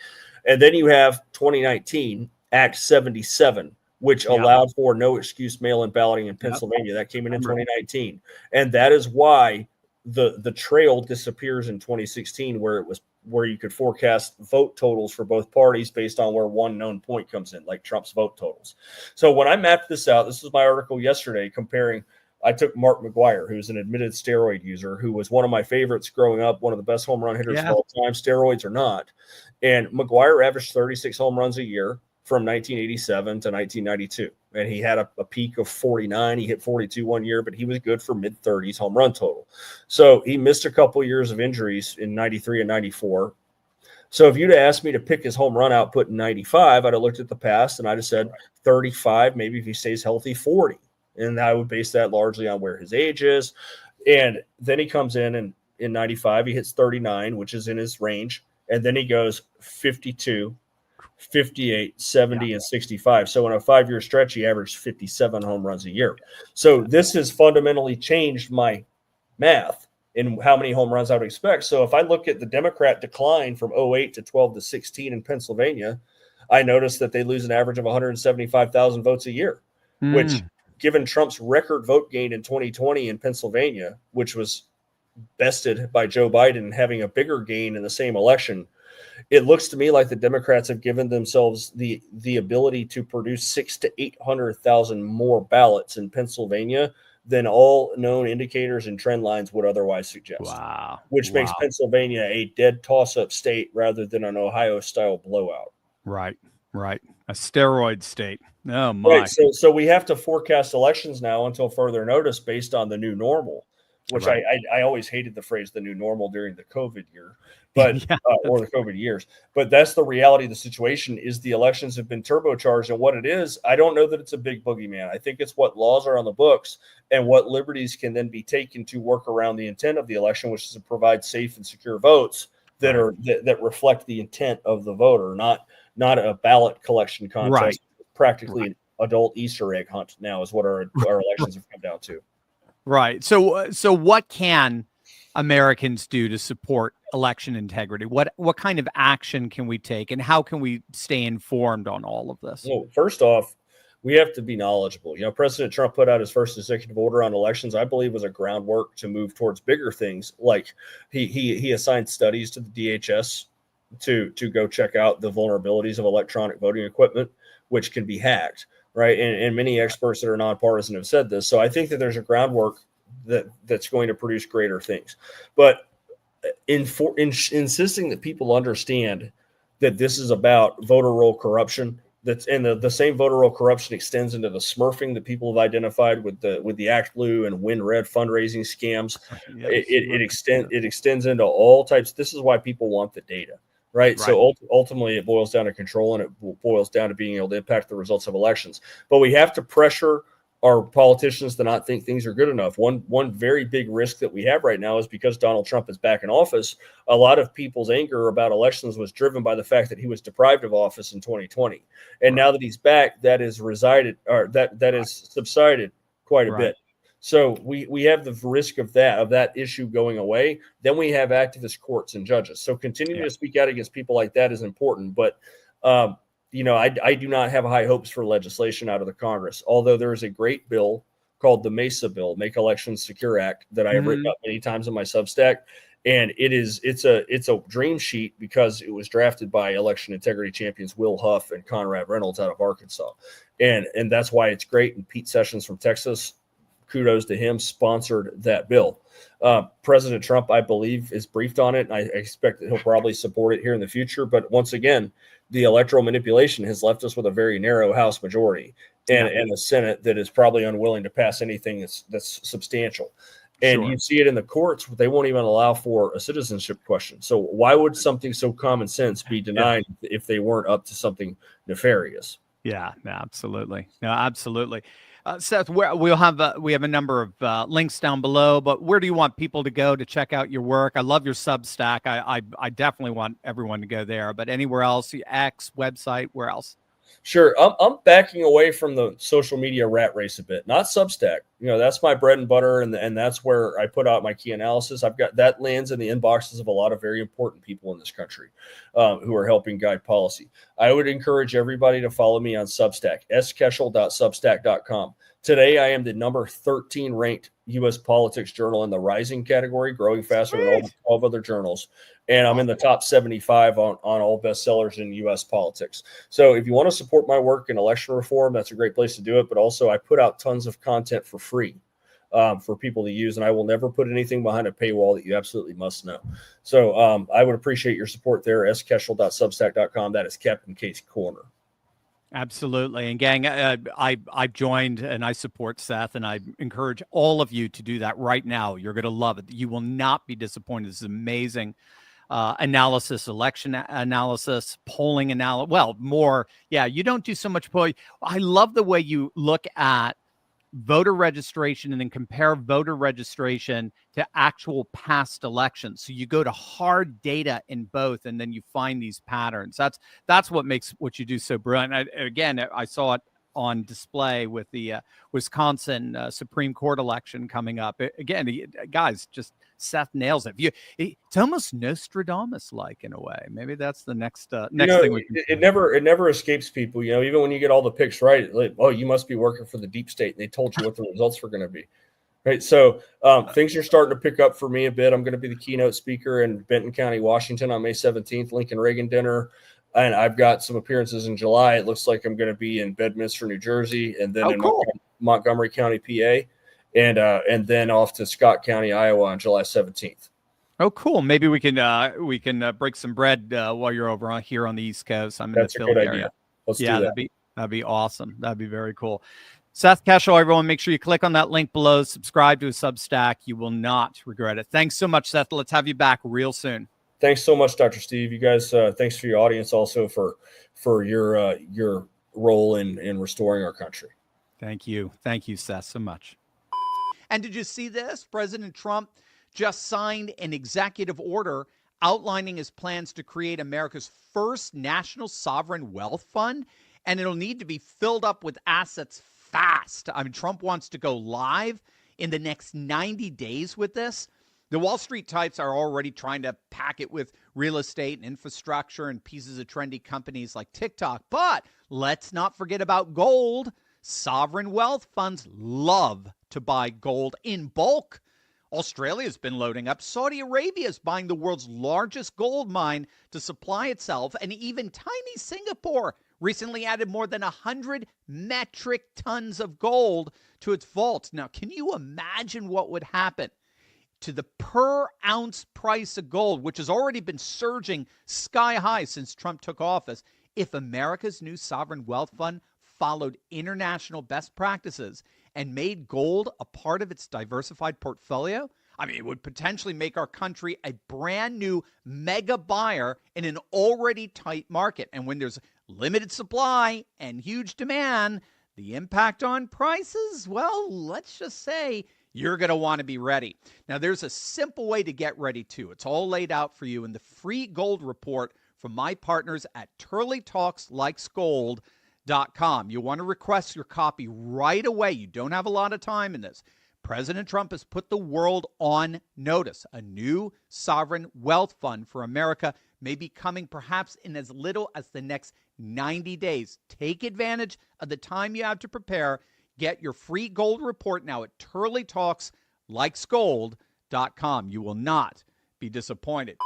And then you have 2019 Act 77, which allowed for no excuse mail-in balloting in Pennsylvania. That came in 2019. And that is why the trail disappears in 2016, where you could forecast vote totals for both parties based on where one known point comes in, like Trump's vote totals. So when I mapped this out, this was my article yesterday comparing, I took Mark McGwire, who's an admitted steroid user, who was one of my favorites growing up, one of the best home run hitters of all time, steroids or not. And McGwire averaged 36 home runs a year from 1987 to 1992. And he had a peak of 49. He hit 42 one year, but he was good for mid-30s home run total. So he missed a couple years of injuries in 93 and 94. So if you'd asked me to pick his home run output in 95, I'd have looked at the past and I'd have said 35, maybe if he stays healthy, 40. And I would base that largely on where his age is. And then he comes in 95, he hits 39, which is in his range. And then he goes 52, 58, 70, and 65. So in a 5-year stretch, he averaged 57 home runs a year. So this has fundamentally changed my math in how many home runs I would expect. So if I look at the Democrat decline from 08 to 12 to 16 in Pennsylvania, I notice that they lose an average of 175,000 votes a year, which, given Trump's record vote gain in 2020 in Pennsylvania, which was bested by Joe Biden having a bigger gain in the same election, it looks to me like the Democrats have given themselves the ability to produce 600,000 to 800,000 more ballots in Pennsylvania than all known indicators and trend lines would otherwise suggest. Wow. Which makes Pennsylvania a dead toss-up state rather than an Ohio-style blowout. Right. A steroid state. Oh, my. Right. So we have to forecast elections now until further notice based on the new normal, which I always hated the phrase the new normal during the COVID year, but or the COVID years. But that's the reality of the situation, is the elections have been turbocharged. And what it is, I don't know that it's a big boogeyman. I think it's what laws are on the books and what liberties can then be taken to work around the intent of the election, which is to provide safe and secure votes that reflect the intent of the voter, not a ballot collection contest. Practically an adult Easter egg hunt now is what our elections have come down to. Right. So what can Americans do to support election integrity? What kind of action can we take, and how can we stay informed on all of this? Well, first off, we have to be knowledgeable. You know, President Trump put out his first executive order on elections, I believe, was a groundwork to move towards bigger things. Like he assigned studies to the DHS to go check out the vulnerabilities of electronic voting equipment, which can be hacked. Right. And many experts that are nonpartisan have said this. So I think that there's a groundwork that's going to produce greater things. But insisting that people understand that this is about voter roll corruption That's and the same voter roll corruption extends into the smurfing that people have identified with the Act Blue and Win Red fundraising scams. Yes, It extends into all types. This is why people want the data, right? So ultimately, it boils down to control, and it boils down to being able to impact the results of elections. But we have to pressure our politicians to not think things are good enough. One very big risk that we have right now is because Donald Trump is back in office. A lot of people's anger about elections was driven by the fact that he was deprived of office in 2020, and now that he's back, that is subsided quite a bit. So we have the risk of that issue going away. Then we have activist courts and judges. So continuing to speak out against people like that is important, but. I do not have high hopes for legislation out of the Congress, although there is a great bill called the MESA bill, Make Elections Secure Act, that I have written up many times in my Substack. And it's a dream sheet because it was drafted by election integrity champions Will Huff and Conrad Reynolds out of Arkansas. And that's why it's great. And Pete Sessions from Texas, kudos to him, sponsored that bill. President Trump, I believe, is briefed on it. And I expect that he'll probably support it here in the future. But once again, the electoral manipulation has left us with a very narrow House majority and a Senate that is probably unwilling to pass anything that's substantial. And you see it in the courts, they won't even allow for a citizenship question. So why would something so common sense be denied if they weren't up to something nefarious? Yeah, absolutely. No, absolutely. Seth, we have a number of links down below, but where do you want people to go to check out your work? I love your Substack. I definitely want everyone to go there, but anywhere else, X, website, where else? Sure. I'm backing away from the social media rat race a bit, not Substack. That's my bread and butter. And that's where I put out my key analysis. I've got that lands in the inboxes of a lot of very important people in this country who are helping guide policy. I would encourage everybody to follow me on Substack, skeshel.substack.com. Today, I am the number 13 ranked U.S. politics journal in the rising category, growing faster than all 12 other journals. And I'm in the top 75 on all bestsellers in U.S. politics. So if you want to support my work in election reform, that's a great place to do it. But also, I put out tons of content for free for people to use. And I will never put anything behind a paywall that you absolutely must know. So I would appreciate your support there, skeshel.substack.com. That is Captain Case Corner. Absolutely. And gang, I've joined and I support Seth, and I encourage all of you to do that right now. You're going to love it. You will not be disappointed. This is amazing analysis, election analysis, polling analysis. Well, more. Yeah, you don't do so much polling. I love the way you look at voter registration and then compare voter registration to actual past elections. So you go to hard data in both, and then you find these patterns. That's what makes what you do so brilliant. I saw it on display with the Wisconsin Supreme Court election coming up. Again, guys, just Seth nails it. It's almost Nostradamus-like in a way. Maybe that's the next thing. It never escapes people. Even when you get all the picks right, like, oh, you must be working for the deep state, and they told you what the results were going to be. Right. So things are starting to pick up for me a bit. I'm going to be the keynote speaker in Benton County, Washington on May 17th, Lincoln Reagan dinner. And I've got some appearances in July. It looks like I'm going to be in Bedminster, New Jersey, and then Montgomery County, PA, and then off to Scott County, Iowa on July 17th. Oh, cool. Maybe we can break some bread while you're over here on the East Coast. I'm in That's the Philly area. Idea. Let's do that. That'd be awesome. That'd be very cool. Seth Keshel, everyone, make sure you click on that link below. Subscribe to his Substack. You will not regret it. Thanks so much, Seth. Let's have you back real soon. Thanks so much, Dr. Steve. You guys, thanks for your audience, also for your role in restoring our country. Thank you, Seth, so much. And did you see this? President Trump just signed an executive order outlining his plans to create America's first national sovereign wealth fund, and it'll need to be filled up with assets fast. I mean, Trump wants to go live in the next 90 days with this. The Wall Street types are already trying to pack it with real estate and infrastructure and pieces of trendy companies like TikTok. But let's not forget about gold. Sovereign wealth funds love to buy gold in bulk. Australia's been loading up. Saudi Arabia is buying the world's largest gold mine to supply itself. And even tiny Singapore recently added more than 100 metric tons of gold to its vault. Now, can you imagine what would happen to the per ounce price of gold, which has already been surging sky high since Trump took office, if America's new sovereign wealth fund followed international best practices and made gold a part of its diversified portfolio, I mean, it would potentially make our country a brand new mega buyer in an already tight market. And when there's limited supply and huge demand, the impact on prices, well, let's just say you're going to want to be ready. Now, there's a simple way to get ready, too. It's all laid out for you in the free gold report from my partners at turleytalkslikesgold.com. You want to request your copy right away. You don't have a lot of time in this. President Trump has put the world on notice. A new sovereign wealth fund for America may be coming perhaps in as little as the next 90 days. Take advantage of the time you have to prepare. Get your free gold report now at turleytalkslikesgold.com. You will not be disappointed.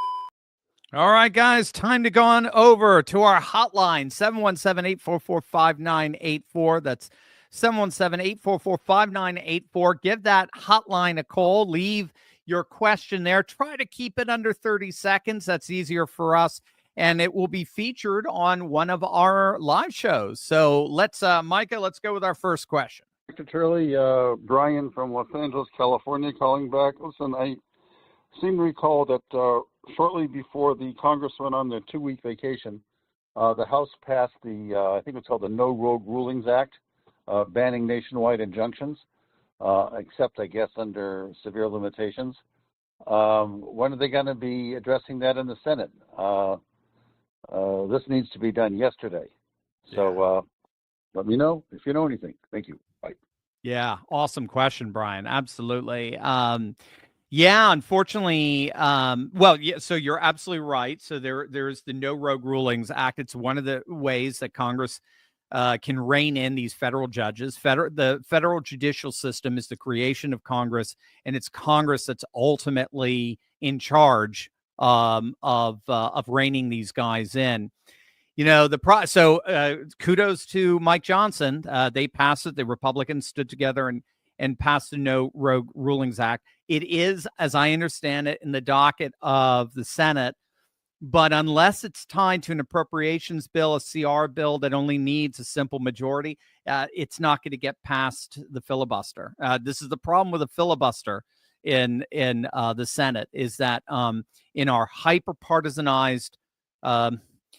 All right, guys, time to go on over to our hotline, 717-844-5984. That's 717-844-5984. Give that hotline a call. Leave your question there. Try to keep it under 30 seconds. That's easier for us. And it will be featured on one of our live shows. So let's, Micah, let's go with our first question. Dr. Turley, Brian from Los Angeles, California, calling back. Listen, I seem to recall that shortly before the Congress went on their 2-week vacation, the House passed the, I think it's called the No Rogue Rulings Act, banning nationwide injunctions, except, I guess, under severe limitations. When are they going to be addressing that in the Senate? This needs to be done yesterday. So let me know if you know anything. Thank you. Bye. Yeah, awesome question, Brian. Absolutely. Yeah, unfortunately, so you're absolutely right. So there's the No Rogue Rulings Act. It's one of the ways that Congress can rein in these federal judges. The federal judicial system is the creation of Congress, and it's Congress that's ultimately in charge of reining these guys in. You know, kudos to Mike Johnson. They passed it. The Republicans stood together and passed the No Rogue Rulings Act. It is, as I understand it, in the docket of the Senate. But unless it's tied to an appropriations bill, a CR bill that only needs a simple majority, it's not going to get past the filibuster. This is the problem with a filibuster in the Senate, is that in our hyper-partisanized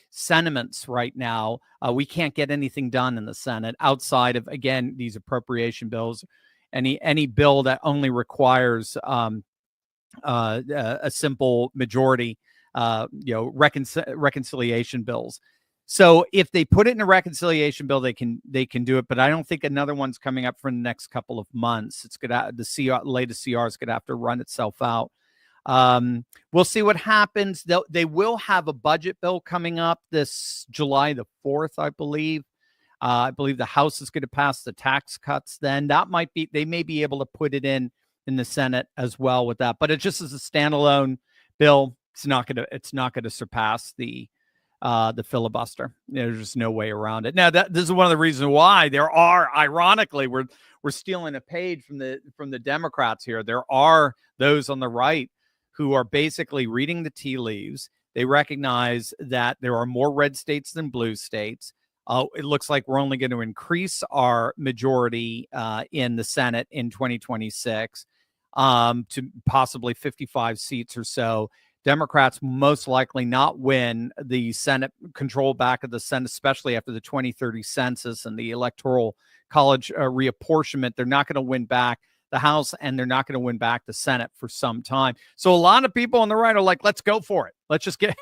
sentiments right now, we can't get anything done in the Senate outside of, again, these appropriation bills. Any bill that only requires a simple majority, reconciliation bills. So if they put it in a reconciliation bill, they can do it. But I don't think another one's coming up for the next couple of months. It's the latest CR is going to have to run itself out. We'll see what happens. They will have a budget bill coming up this July the 4th, I believe. I believe the House is going to pass the tax cuts. Then they may be able to put it in the Senate as well with that. But it just is a standalone bill. It's not going to surpass the filibuster. There's just no way around it. Now, this is one of the reasons why there are, ironically, we're stealing a page from the Democrats here. There are those on the right who are basically reading the tea leaves. They recognize that there are more red states than blue states. It looks like we're only going to increase our majority in the Senate in 2026 to possibly 55 seats or so. Democrats most likely not win the Senate, control back of the Senate, especially after the 2030 census and the Electoral College reapportionment. They're not going to win back the House, and they're not going to win back the Senate for some time. So a lot of people on the right are like, let's go for it. Let's get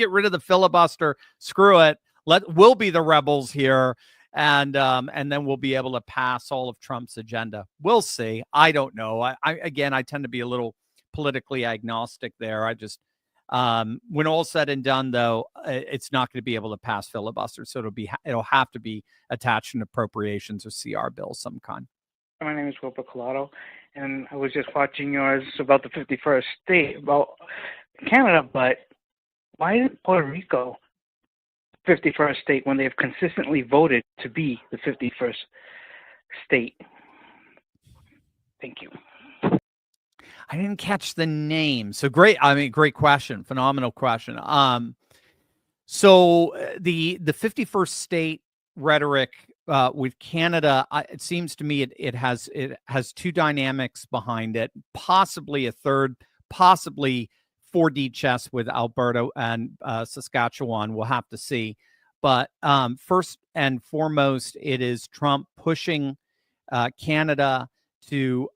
rid of the filibuster. Screw it. We'll be the rebels here. And then we'll be able to pass all of Trump's agenda. We'll see. I don't know. I tend to be a little politically agnostic there. I just, when all's said and done, though, it's not going to be able to pass filibuster. So it'll have to be attached to appropriations or CR bill of some kind. My name is Will Piccolato, and I was just watching yours about the 51st state, about Canada, but why isn't Puerto Rico 51st state when they've consistently voted to be the 51st state? Thank you. I didn't catch the name. So great. I mean, great question. Phenomenal question. So the 51st state rhetoric with Canada, it seems to me it has two dynamics behind it, possibly a third, possibly 4D chess with Alberta and Saskatchewan. We'll have to see. But first and foremost, it is Trump pushing Canada to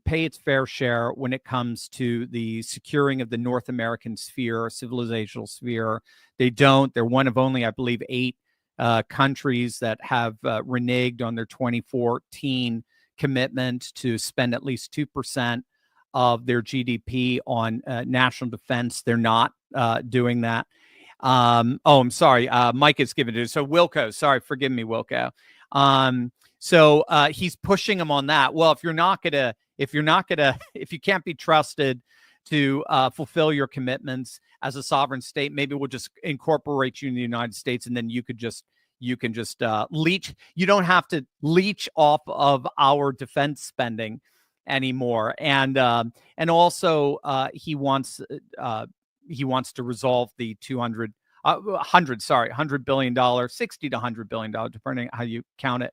pay its fair share when it comes to the securing of the North American sphere, civilizational sphere. They don't. They're one of only, I believe, 8 countries that have reneged on their 2014 commitment to spend at least 2% of their GDP on national defense. They're not doing that. I'm sorry. Mike is giving it. So Wilco, sorry, forgive me, Wilco. So he's pushing him on that. Well, if you can't be trusted to fulfill your commitments as a sovereign state, maybe we'll just incorporate you in the United States, and then you can just leech. You don't have to leech off of our defense spending anymore. And also he wants to resolve the $100 billion, $60 to $100 billion, depending on how you count it,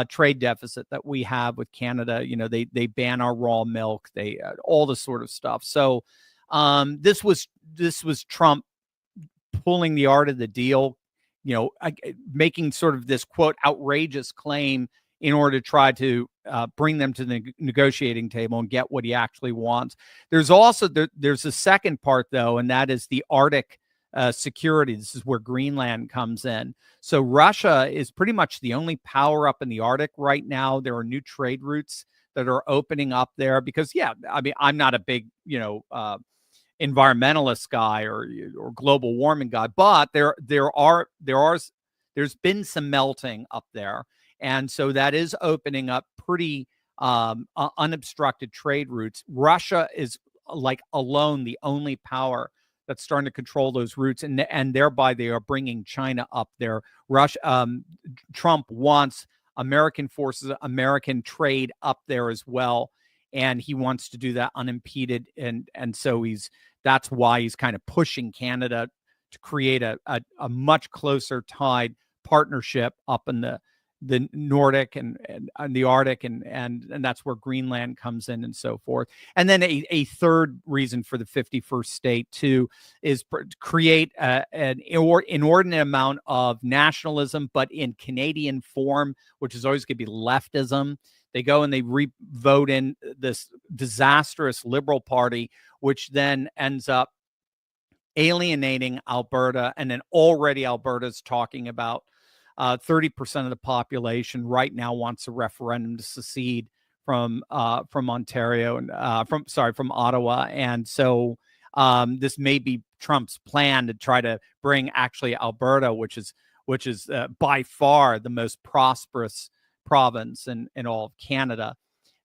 trade deficit that we have with Canada. You know, they ban our raw milk, they all this sort of stuff. So this was Trump pulling the art of the deal, you know, making sort of this quote outrageous claim in order to try to bring them to the negotiating table and get what he actually wants. There's also there's a second part though, and that is the Arctic security. This is where Greenland comes in. So Russia is pretty much the only power up in the Arctic right now. There are new trade routes that are opening up there because, yeah, I mean, I'm not a big, environmentalist guy or global warming guy, but there's been some melting up there. And so that is opening up pretty unobstructed trade routes. Russia is like alone the only power that's starting to control those routes, and thereby they are bringing China up there. Trump wants American forces, American trade up there as well, and he wants to do that unimpeded. And so that's why he's kind of pushing Canada to create a much closer tied partnership up in the Nordic and the Arctic, and that's where Greenland comes in and so forth. And then a third reason for the 51st state too is create an inordinate amount of nationalism, but in Canadian form, which is always going to be leftism. They go and they vote in this disastrous Liberal Party, which then ends up alienating Alberta. And then already Alberta's talking about 30% of the population right now wants a referendum to secede from Ontario and from Ottawa. And so this may be Trump's plan to try to bring actually Alberta, which is by far the most prosperous province in all of Canada.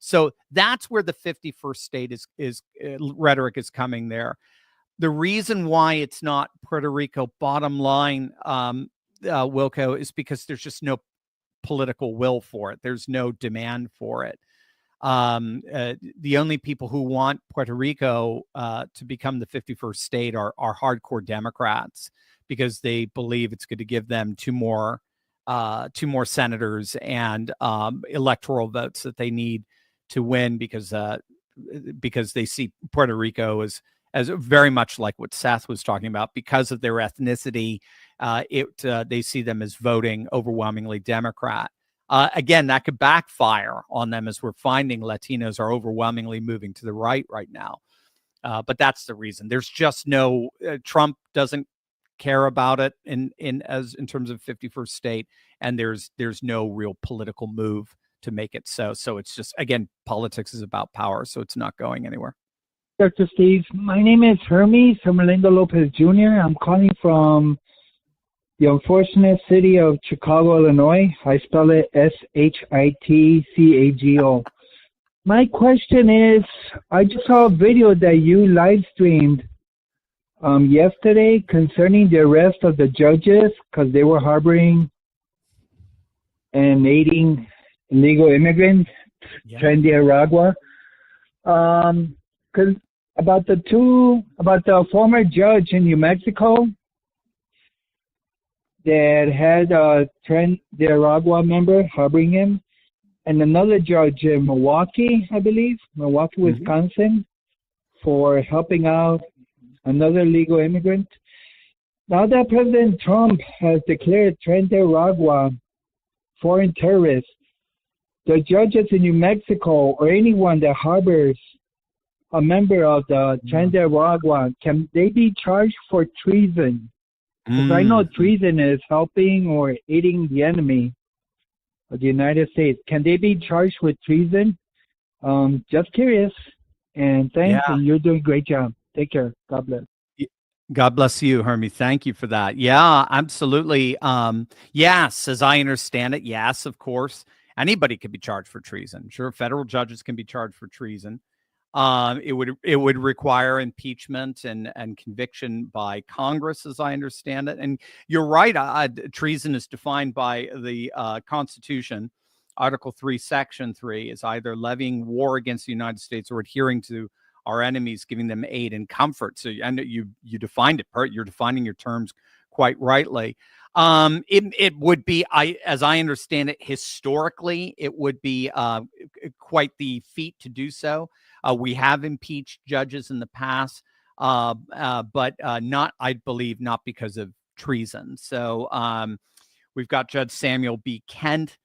So that's where the 51st state is rhetoric is coming there. The reason why it's not Puerto Rico, bottom line, Wilco, is because there's just no political will for it. There's no demand for it. The only people who want Puerto Rico to become the 51st state are hardcore Democrats, because they believe it's going to give them two more senators and electoral votes that they need to win, because they see Puerto Rico as very much like what Seth was talking about, because of their ethnicity. They see them as voting overwhelmingly Democrat. Again, that could backfire on them, as we're finding Latinos are overwhelmingly moving to the right now. But that's the reason. There's just no Trump doesn't care about it in terms of 51st state, and there's no real political move to make it so. So it's just, again, politics is about power, so it's not going anywhere. Dr. Steve, my name is Hermes Hermelindo Lopez Jr. I'm calling from the unfortunate city of Chicago, Illinois. I spell it Sitcago. My question is, I just saw a video that you live streamed yesterday concerning the arrest of the judges because they were harboring and aiding illegal immigrants to Nicaragua. Because about the former judge in New Mexico that had a Tren de Aragua member harboring him, and another judge in Milwaukee, I believe, Wisconsin, for helping out another legal immigrant. Now that President Trump has declared Tren de Aragua foreign terrorists, the judges in New Mexico or anyone that harbors a member of the Tren de Aragua, can they be charged for treason? Because I know treason is helping or aiding the enemy of the United States. Can they be charged with treason? Just curious. And thanks, and you're doing a great job. Take care. God bless. God bless you, Hermie. Thank you for that. Yeah, absolutely. Yes, as I understand it, yes, of course. Anybody could be charged for treason. Sure, federal judges can be charged for treason. It would require impeachment and conviction by Congress, as I understand it. And you're right. Treason is defined by the Constitution, Article 3, Section 3, is either levying war against the United States or adhering to our enemies, giving them aid and comfort. So, and you defined it. You're defining your terms quite rightly. It would be, as I understand it, historically, it would be quite the feat to do so. We have impeached judges in the past, but not, I believe, not because of treason. So we've got Judge Samuel B. Kent.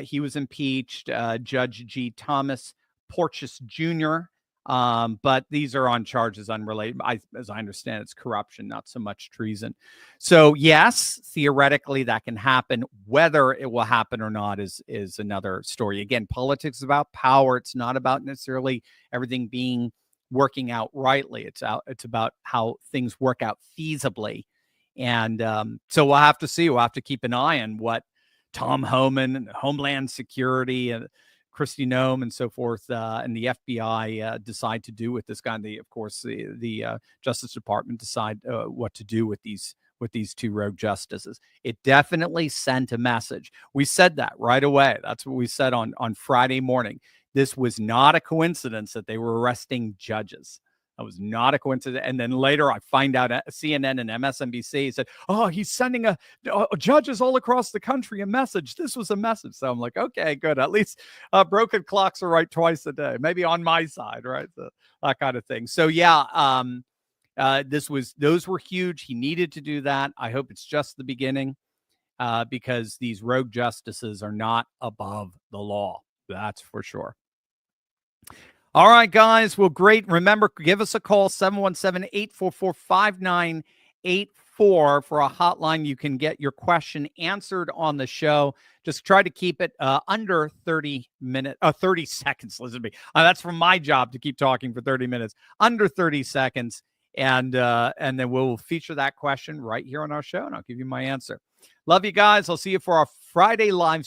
He was impeached. Judge G. Thomas Porteous Jr., but these are on charges unrelated. As I understand, it's corruption, not so much treason. So yes, theoretically that can happen. Whether it will happen or not is another story. Again, politics is about power. It's not about necessarily everything working out rightly. It's about how things work out feasibly. And so we'll have to see. We'll have to keep an eye on what Tom Homan and Homeland Security and Kristi Noem and so forth, and the FBI decide to do with this guy. Of course, the Justice Department decide what to do with these two rogue justices. It definitely sent a message. We said that right away. That's what we said on Friday morning. This was not a coincidence that they were arresting judges. That was not a coincidence. And then later I find out CNN and MSNBC said, oh, he's sending judges all across the country a message. This was a message. So I'm like, okay, good. At least broken clocks are right twice a day, maybe on my side, right? That kind of thing. So yeah, those were huge. He needed to do that. I hope it's just the beginning, because these rogue justices are not above the law. That's for sure. All right, guys. Well, great. Remember, give us a call, 717-844-5984 for a hotline. You can get your question answered on the show. Just try to keep it under 30 seconds. Listen to me. That's from my job to keep talking for 30 minutes, under 30 seconds. And then we'll feature that question right here on our show, and I'll give you my answer. Love you guys. I'll see you for our Friday live